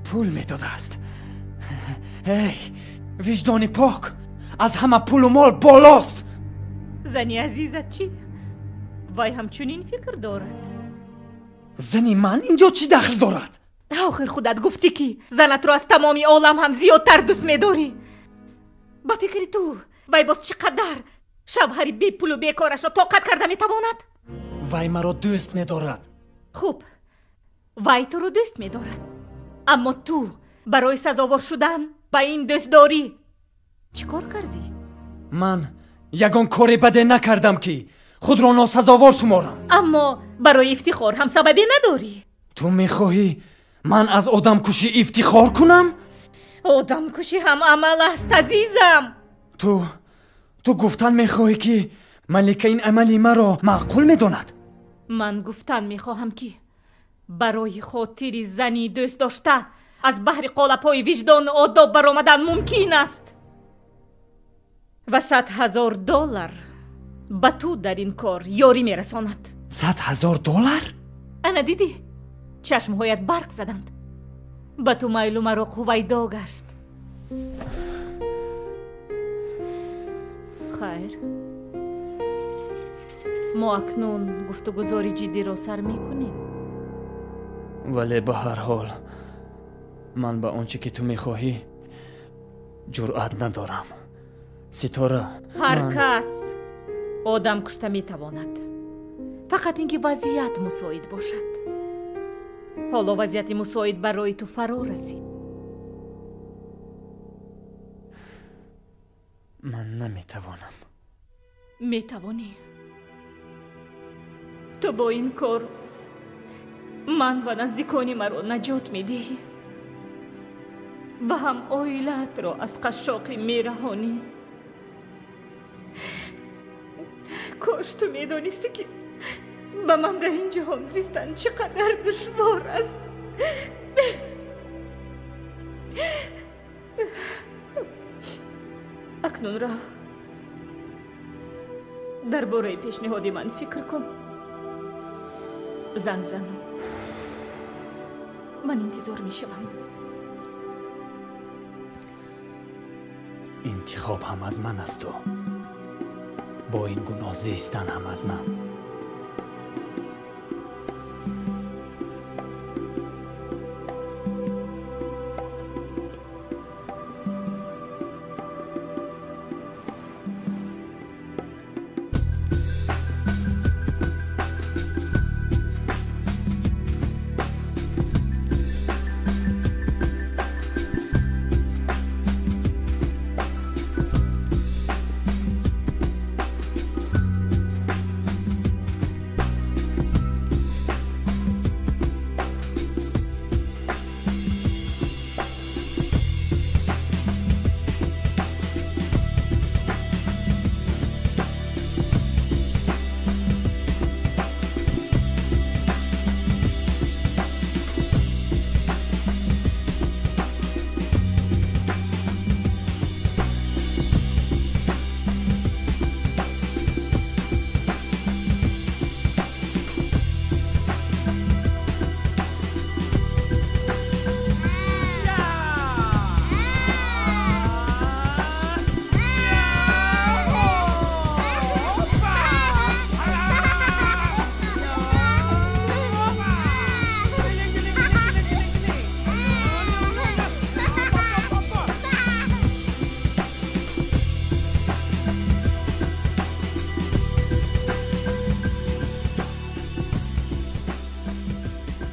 پول میداده است. ای وجدان پاک از همه پول و مال بالاست. زنی عزیزت چی؟ وای همچنین فکر دارد. زنی من اینجا چی دخل دارد؟ آخر خودت گفتی که زنت رو از تمامی عالم هم زیادتر دوست میداری. با فکر تو وای باز چقدر شوهری بی پول و بیکارش را طاقت کرده میتواند؟ وای مرا دوست میدارد. خوب، وای تو رو دوست میدارد، اما تو برای سزاوار شدن با این دوستداری چی کار کردی؟ من یگان کاری بده نکردم که خود را ناسزاوار شمارم. اما برای افتخار هم سببی نداری. تو میخواهی من از آدم کشی افتخار کنم؟ آدم کشی هم عمل است عزیزم. تو گفتن میخواهی که ملکه این عملی مرا معقول میداند. من گفتن میخواهم که برای خاطر زنی دوست داشته از بحر قالب‌های وجدان آداب برآمدن ممکن است و $100,000 به تو در این کار یاری میرساند. $100,000؟ انا دیدی؟ چشمهایت برق زدند. به تو معلوم مرا خویدا گشت. خیر، ما اکنون گفتگوزاری جدی را سر میکنیم. ولی به هر حال من به آنچه که تو میخواهی جرأت ندارم. ستاره، هر کس آدم کشته میتواند، فقط اینکه وضعیت مساعد باشد. حالا وضعیت مساعد برای تو فرا رسید. من نمیتوانم. میتوانی. تو با این کار من و نزدیکانی مرا نجات میدهی و هم عائلت را از قشاقی میرهانی. کاش تو میدانستی که به من در این جهان زیستن چقدر دشوار است. اکنون را درباره پیشنهاد من فکر کن. زنگ زن. من انتظار می شوم. انتخاب هم از من است و با این گناه زیستن هم از من.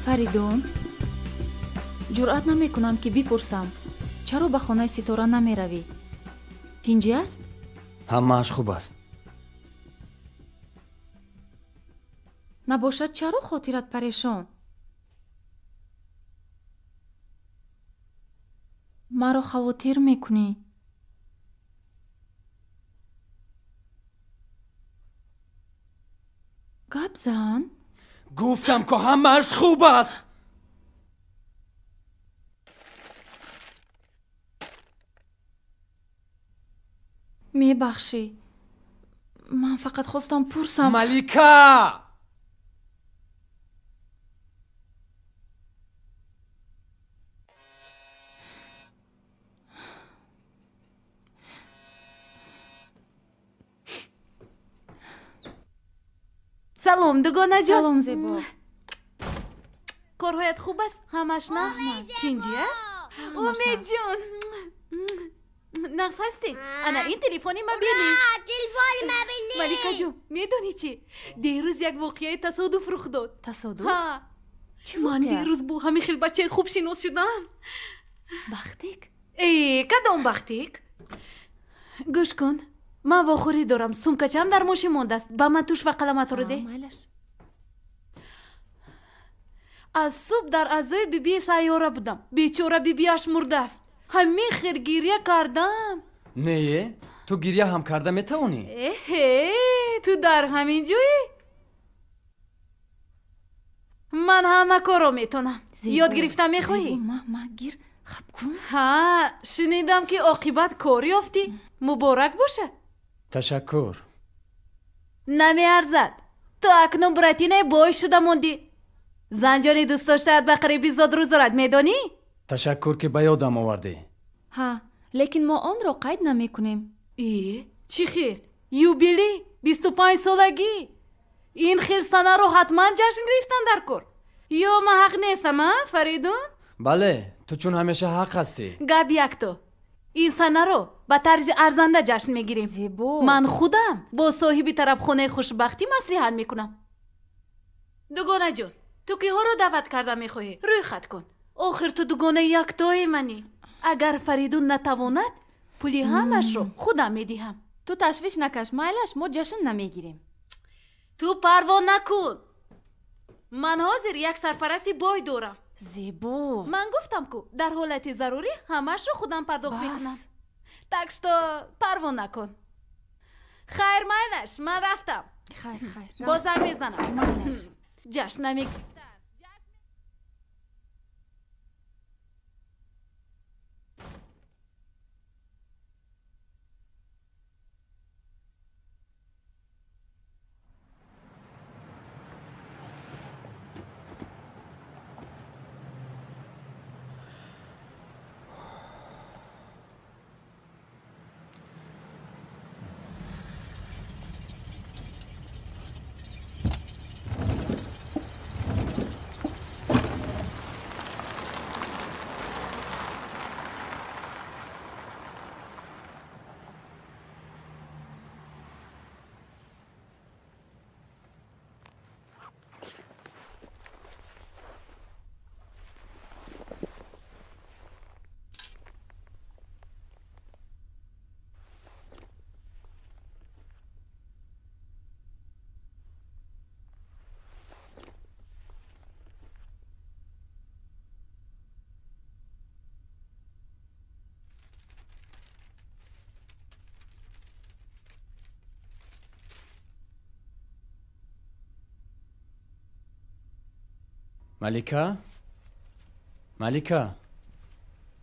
فریدون، جرأت نمیکنم که بپرسم چرا به خانه ستاره نمیروی؟ گنجی است؟ همه‌اش خوب است. نباشد چرا خاطرت پریشان؟ مرا خواطر میکنی. گپ زن. گفتم که همه‌اش خوب است. میبخشی، من فقط خواستم پرسم. ملیکا! سلام دوگانه جان. سلام زیبا. کارهایت خوب است؟ همش نه؟ کینجی است؟ امید جان نقص هستی؟ انا این تلفنی ما بیلی. تلفنی ما بیلی. ملیکا جون میدونی چی؟ دیروز یک واقعه تصادف رخ داد. تصادف؟ ها. من دیروز با همین خیلی بچه خوب شناس شدم. بختیک؟ ای کدام بختیک؟ گوش کن، من واخوری دارم. سمکچم در ماشین مونده است. با من توش و قلمت رو ده. از صبح در اعضای بیبی سیاره بودم. بیچاره بیبیاش مرده است. همین خیر گریه کردم. نه تو گریه هم کرده میتونی؟ تو در همین جویی؟ من همه کارو میتونم. یاد گرفتم میخواهی؟ ما گیر خب کن. ها شنیدم که عاقبت کار یافتی. مبارک باشد. تشکر. نمیارزد. تو اکنون براتینه بای شده موندی. زنجانی دوست داشته به قریبی زاد روز دارد میدانی؟ تشکر که به یادم آوردی. ها لیکن ما آن را قید نمی کنیم. چی خیر؟ یوبیلی 25 سالگی. این خیلستانه رو حتما جشن گرفتن در کور. یا من حق نیستم ها فریدون؟ بله تو چون همیشه حق هستی. گپ یک تو این سنه رو به طرز ارزنده جشن میگیریم. زیبا من خودم با صاحبی طرف خونه خوشبختی مصلحت میکنم. دوگانه جون تو که ها رو دعوت کرده میخواهی روی خط کن. آخر تو دوگانه یک تای منی. اگر فریدون نتواند پولی همش رو خودم میدیم. تو تشویش نکش مایلش ما جشن نمیگیریم. تو پروا نکن. من حاضر یک سرپرستی بای دارم. زیبا من گفتم کو در حالت ضروری همش رو خودم پرداخت میکنم. تکش تو پروا نکن. خیر مایلش من رفتم. خیر بازم میزنم مایلش جشن نمیگیرم. ملیکا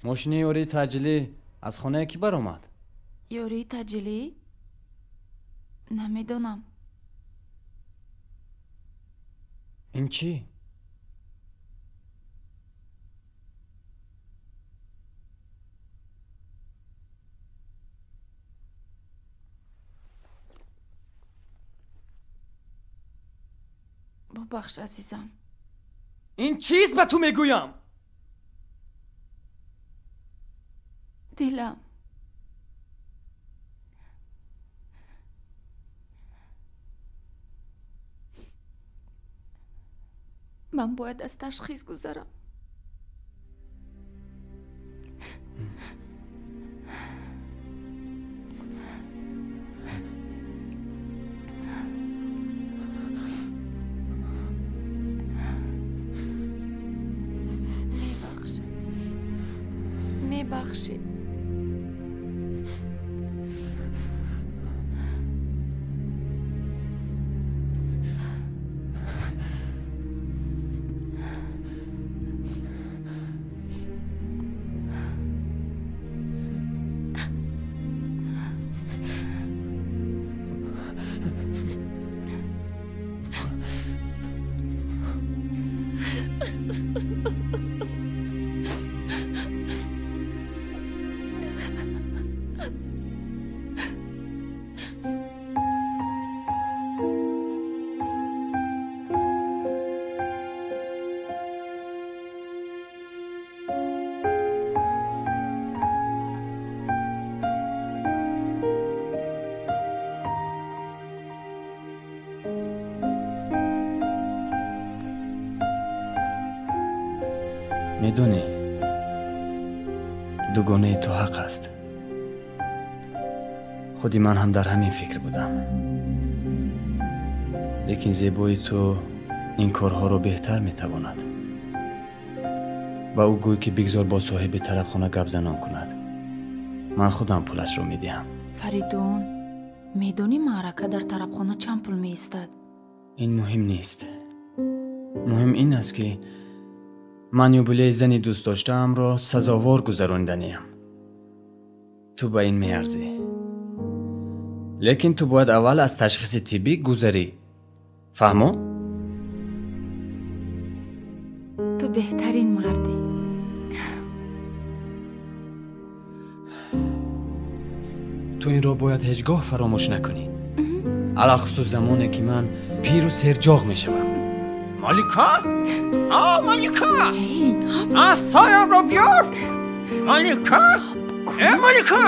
ماشین یوری تجلی از خونه کی بر اومد؟ یوری تجلی؟ نمیدونم. این چی؟ ببخش عزیزم. این چیز به تو میگویم. دلم من باید از تشخیص گذارم. میبخشی. میدونی دوگانه تو حق است. خودی من هم در همین فکر بودم، لیکن زیبایی تو این کارها رو بهتر میتواند. با او گوی که بگذار با صاحب طرف خانه گپ زنان کند، من خودم پولش رو میدهم. فریدون میدونی معرکه در طرف خانه چند پول میستد؟ این مهم نیست. مهم این است که من یوبیله زنی دوست داشتم را سزاوار گذراندنیم. تو با این میارزی، لیکن تو باید اول از تشخیص طبی گذری. فهمو؟ تو بهترین مردی. تو این را باید هیچگاه فراموش نکنی. алахусус замоне ки ман пиру серҷоғ мешавам. مالیکا؟ مالیکا! اسایم رو بیار! مالیکا! مالیکا!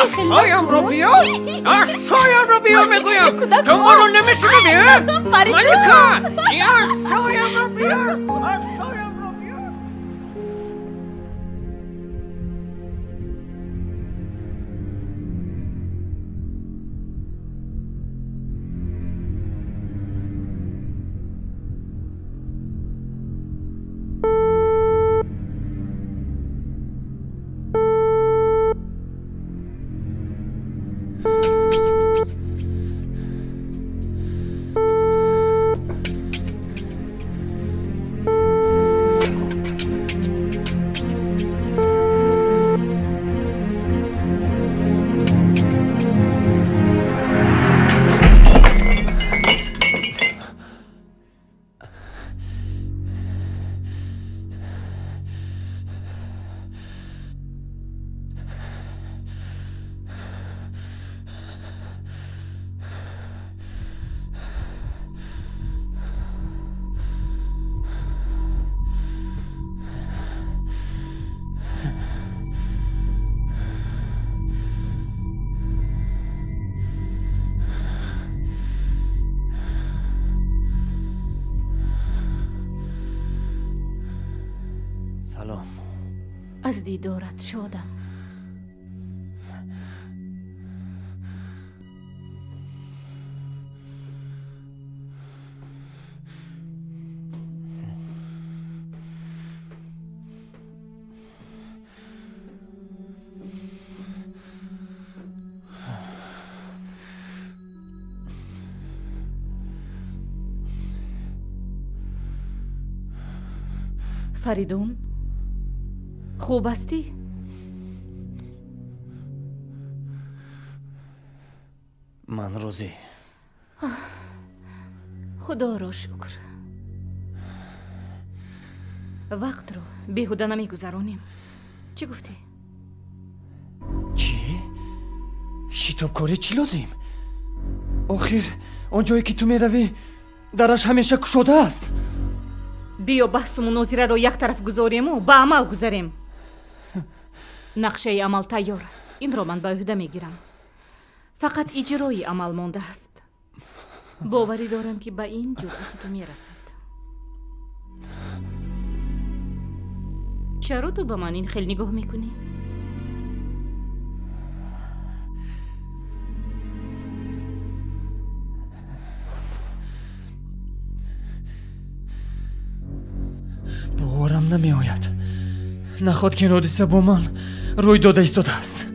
اسایم رو بیار! اسایم رو بیار میگویم! تو ما رو نمیشنوی؟ مالیکا! اسایم رو بیار! اسایم رو بیار! سلام. از دیدارت شادم. فریدون خوب هستی؟ من روزی. خدا را شکر. وقت رو بیهوده نمیگذرانیم. چی گفتی؟ چی؟ شتابکاری چی لازم؟ آخر آن جایی که تو میروی درش همیشه کشوده است. بیا بحث و مناظره رو یک طرف گذاریم و به عمل گذاریم. نقشه عمل تیار است. این را من به عهده میگیرم. فقط اجرای عمل مانده است. باوری دارم که به این جرأت تو میرسد. چرا تو به من این خیلی نگاه میکنی؟ باورم نمی آید. نخواد که این حادثه با من روی داده ایستاده است.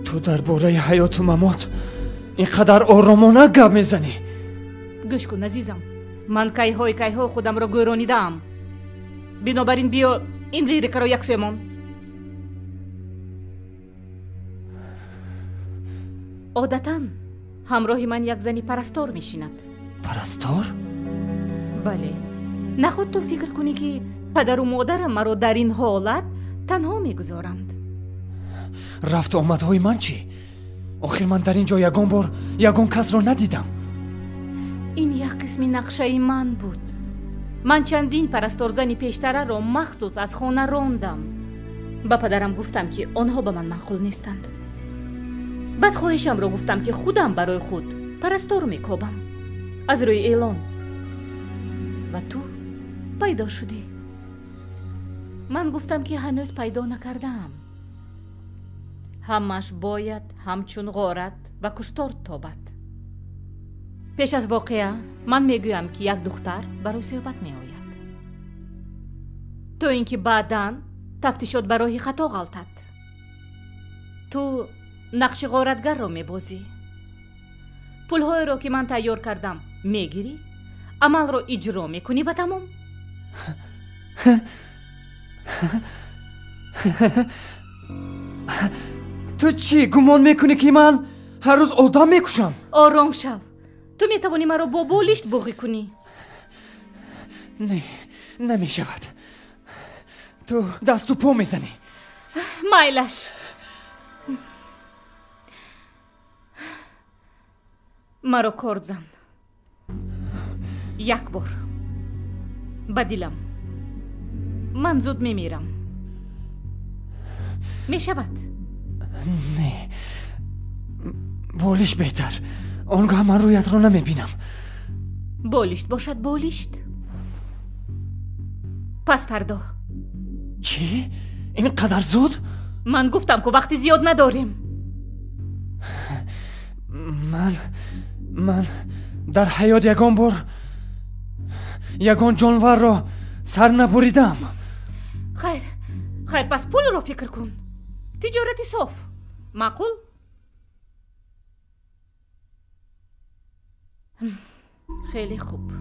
تو درباره حیات و ممات اینقدر آرامانه گپ میزنی. گوش کن عزیزم. من کیهای خودم را گرانیدم. بنابراین بیا این لیریک را یک سویمان. عادتاً همراه من یک زنی پرستار میشیند. پرستار؟ بله. نخود تو فکر کنی که پدر و مادرم مرا در این حالت تنها میگذارند. رفت آمدهای من چی؟ آخر من در اینجا یگان بار یگان کس را ندیدم. این یک قسمی نقشه من بود. من چندین پرستار زنی پیشتره را مخصوص از خانه راندم. با پدرم گفتم که آنها به من معقول نیستند. بعد خواهشم را گفتم که خودم برای خود پرستار میکوبم. از روی اعلان. و تو پیدا شدی. من گفتم که هنوز پیدا نکردم. همش باید همچون غارت و کشتار تابد. پیش از واقعه من میگویم که یک دختر برای صحبت می آید. تو اینکه بعداً تفتیشات برای خطا غلطد. تو نقش غارتگر را میبازی. پولهای را که من تیار کردم میگیری، عمل را اجرا میکنی و تمام. تو چی گمان میکنی که من هر روز آدم میکشم؟ آرام شو. تو میتوانی مرا با بالشت بوغی کنی. نه، نمیشود. تو دست و پا میزنی. مایلش. مرا کارد زن. یک بار با دلم. من زود میمیرم. میشود؟ نه، بولیش بهتر. آنگاه من رویت رو نمیبینم. بولیشت باشد بولیشت. پس فردا. چی؟ اینقدر زود؟ من گفتم که وقتی زیاد نداریم. من در حیات یگان بار یگان جانور را سر نبریدم. خیر پس پول رو فکر کن. تجارتی صاف. معقول؟ خیلی خوب.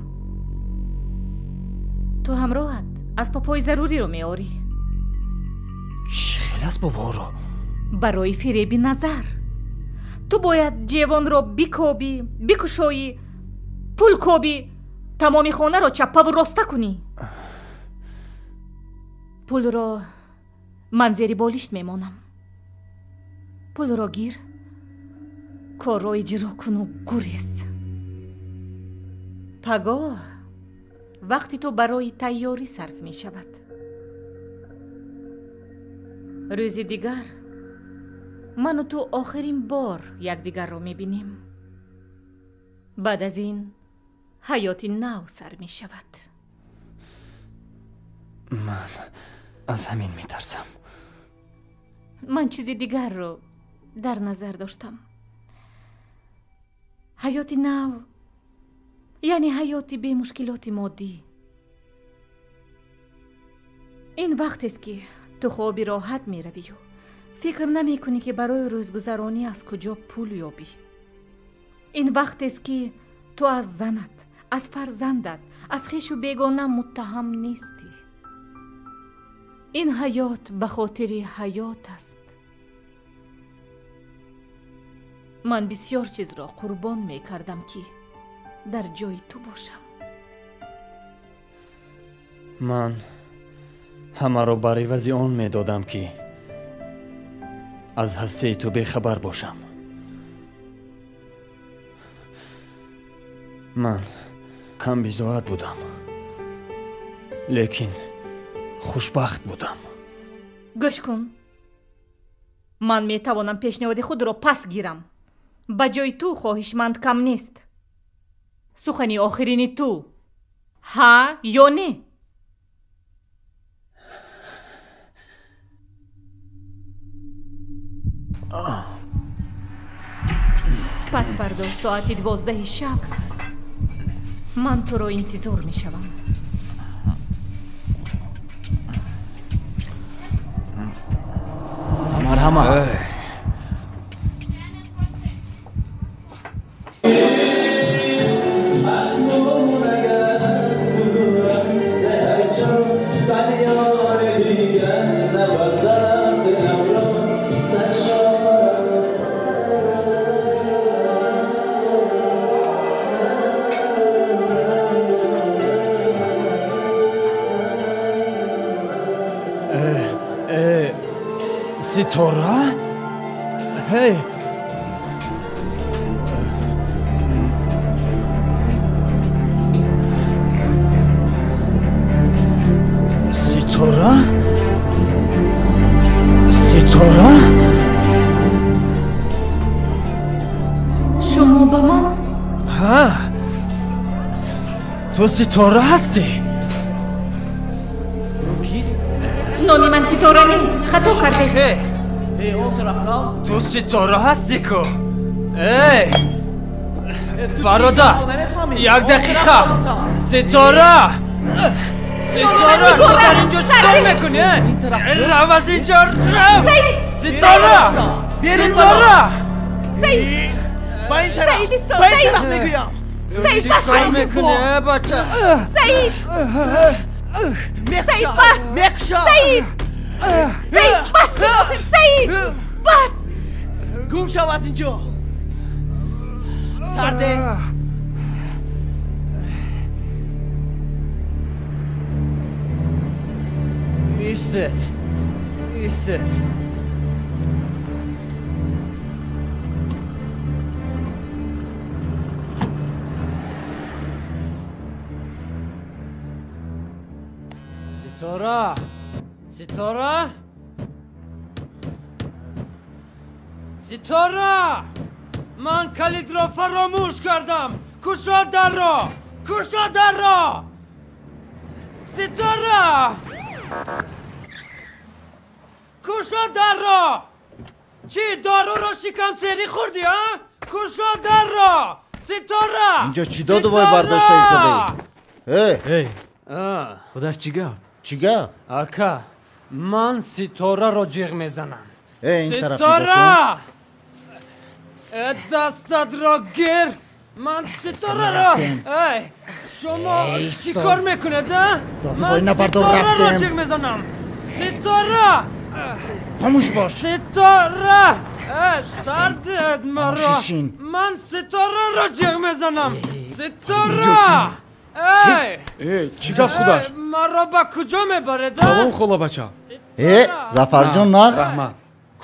تو همراهت از پاپای ضروری رو میاری. چی خیلی از بابا رو؟ برای فریبی نظر. تو باید جوان رو بیکوبی، بیکشایی، پول کوبی، تمامی خانه رو چپه و راسته کنی. پول رو من زیر بالیشت میمانم. پول رو گیر، کار رو اجرا کن و گریز. پگاه وقتی تو برای تیاری صرف می شود. روزی دیگر من و تو آخرین بار یکدیگر رو می بینیم. بعد از این حیاتی نو سر می شود. من از همین می ترسم. من چیزی دیگر رو در نظر داشتم. حیاتی نو یعنی حیاتی به مشکلات مادی. این وقت است که تو خوابی راحت می روی و فکر نمی کنی که برای روزگذرانی از کجا پول یابی. این وقت است که تو از زنت، از فرزندت، از خویش و بیگانه متهم نیستی. این حیات به خاطر حیات است. من بسیار چیز را قربان می کردم که در جای تو باشم. من همه را برای وضع آن می دادم که از هسته تو بخبر باشم. من کم بی‌ذات بودم، لیکن خوشبخت بودم. گوش کن. من می توانم پیشنهاد خود را پس گیرم. با جای تو خواهشمند کم نیست. سخنی آخرینی تو. ها یا نه؟ پس فردا ساعت 12 شب من تو رو انتظار می شوم. مرحبا. ستاره؟ هی ستاره؟ ستاره؟ شما با من؟ ها تو ستاره هستی؟ نانی من ستاره نیست. خطا کرده. تو ستاره هستی که؟ ای برادر یک دقیقه. ستاره تو در اینجا چیکار میکنی؟ رو از اینجا رو. ستاره با این طرف میگویم. تو چیکار میکنی بچه؟ سعید مخشا سعید بس سعید بس. گم شو از اینجا. سرده. ایستد. ستاره ستاره ستاره من کلید را فراموش کردم کشا در را کشا در را ستاره کشا در را چی دارو را شکم سری خوردی ها کشا در را ستاره اینجا چی داد و برداشته ایستاده خودش چیگه چیگه آکا من ستاره را جیغ میزنم این طرف ستاره دستت را گیر من ستاره را شما چی کار میکنید من ستاره را جیغ میزنم ستاره خاموش باش ستاره سردت مرا من ستاره را جیغ میزنم ستاره چیکار خودش مرا با کجا میبرد سلام خلا بچه زفرجان نقص رحمت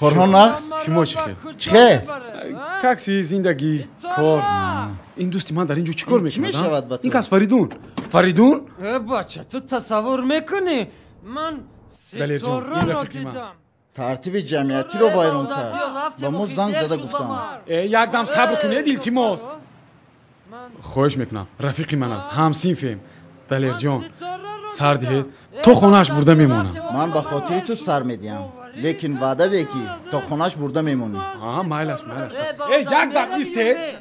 کارها نقص شما چی خیر چه تاکسی زندگی کار این دوستی من در اینجا چیکار میکنه میشود با تو این کس فریدون فریدون بچه تو تصور میکنی من ستاره را دیدم ترتیب جمعیتی رو وایران کرد با ما زنگ زده گفتم یک دم صبر کنه دیلتیموس خواهش میکنم رفیقی من است هم سینفیم دلیر جان سر دهید تو خونهش برده میمونم من به خاطر تو سر میدیم لیکن وعده ده که تا خونهش برده میمونی مایلش یک دم ایسته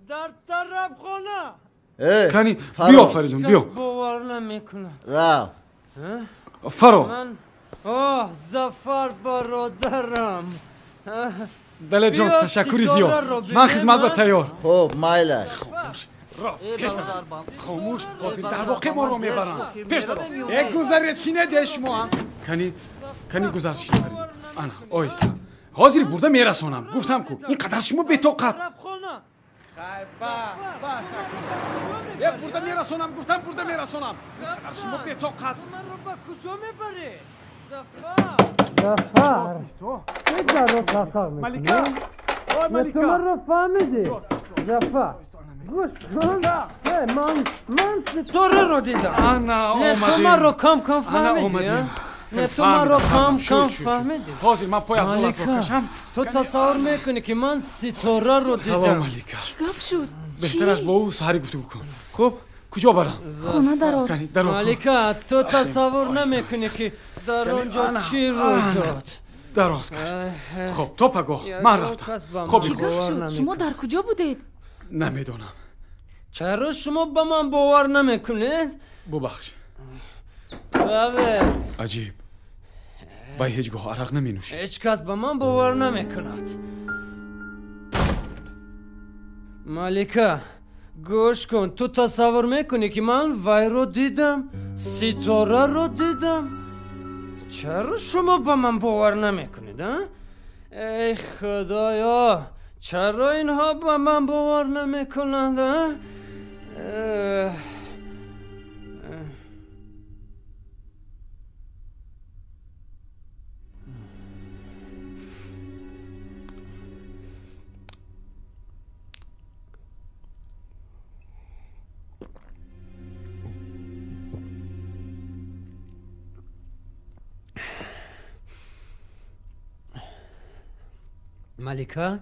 در طرف خونه کنی بیا فریدون بیا باور نمیکنم رفت فرو زفر برادرم دلیر جان تشکری زیاد من خدمت به تیار خب مایلش خاموش حاضر در واقع ما رو میبرن پیش درو یک گذرچینه ده شما کنی گذرچینه انا آیستا حاضر برده میرسونم گفتم کو اینقدر شما بتوقت یک برده میرسونم گفتم برده میرسونم اینقدر شما بتوقت من رو با کجا میبری زفر چه در رو تاقا میکنی تو من رو فهمیدی زفر گوش کن من ستاره رو دیدم نه تو من رو کم فهمیدی نه تو من رو کم فهمیدی حاضر من پای افضلت رو کشم تو تصور میکنی که من ستاره رو دیدم سلام ملیکا چی گپ شد بهتر از با او سحری گفتگو کن خب کجا برم خونه درآ ملیکا تو تصور نمیکنی که در آنجا چی روی داد دراز کرد خب تو پگاه من رفتم خب چی گپ شد شما در کجا بودید نمیدونم چرا شما با من باور نمیکنید ببخش روید عجیب با هیچگاه عرق نمی نوشی هیچ کس با من باور نمیکند ملیکا گوش کن تو تصور میکنی که من وی رو دیدم ستاره رو دیدم چرا شما با من باور نمیکنید ای خدایا چرا اینها با من باور نمیکنند ملیکا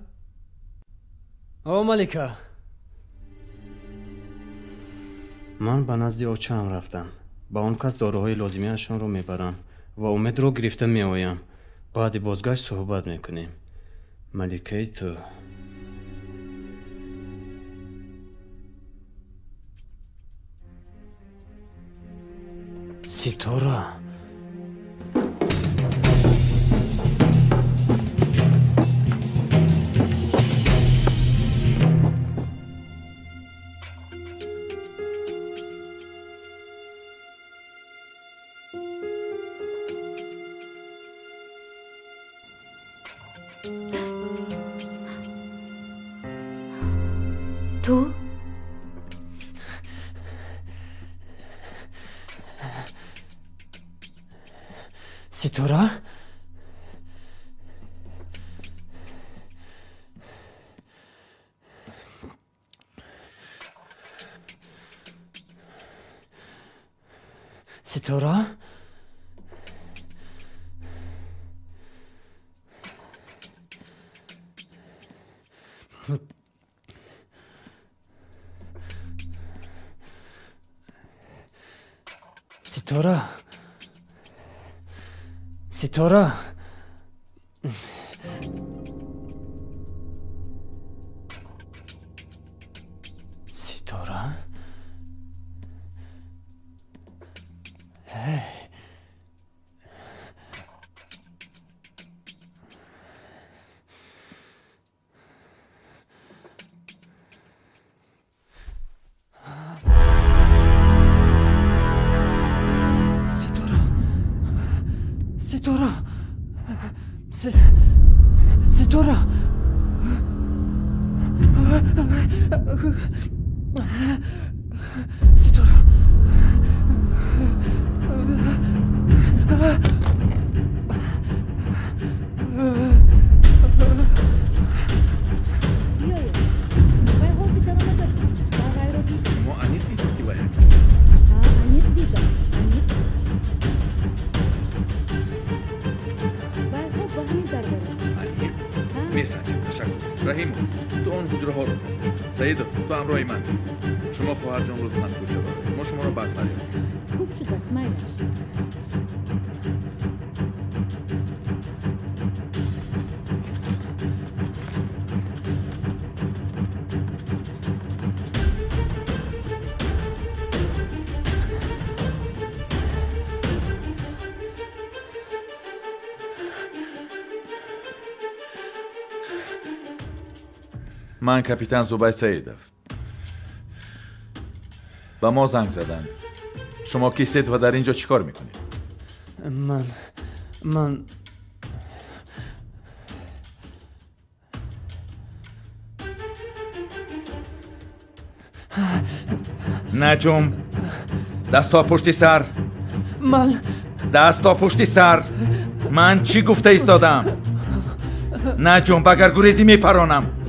او ملیکا من به نزد اوچم رفتم با اون کس داروهای لازمیشان رو میبرم و امید رو گرفته میآیم بعد بازگشت صحبت میکنیم ملیکه تو ستاره تو ستاره ستاره ستاره ستاره ستاره ستاره ستاره ستاره رحیم تو اون حجره ها رو سعید تو همراه من شما خواهر جان رو من کجا داره ما شما رو بعد مریم خوب شد اسمایلش من کاپیتان زوبای سعیدов با ما زنگ زدن شما کیستید و در اینجا چیکار میکنید؟ من نجوم دستا پشتی سر من دستا پشتی سر من چی گفته ایستادم؟ نجوم بگر گریزی میپرانم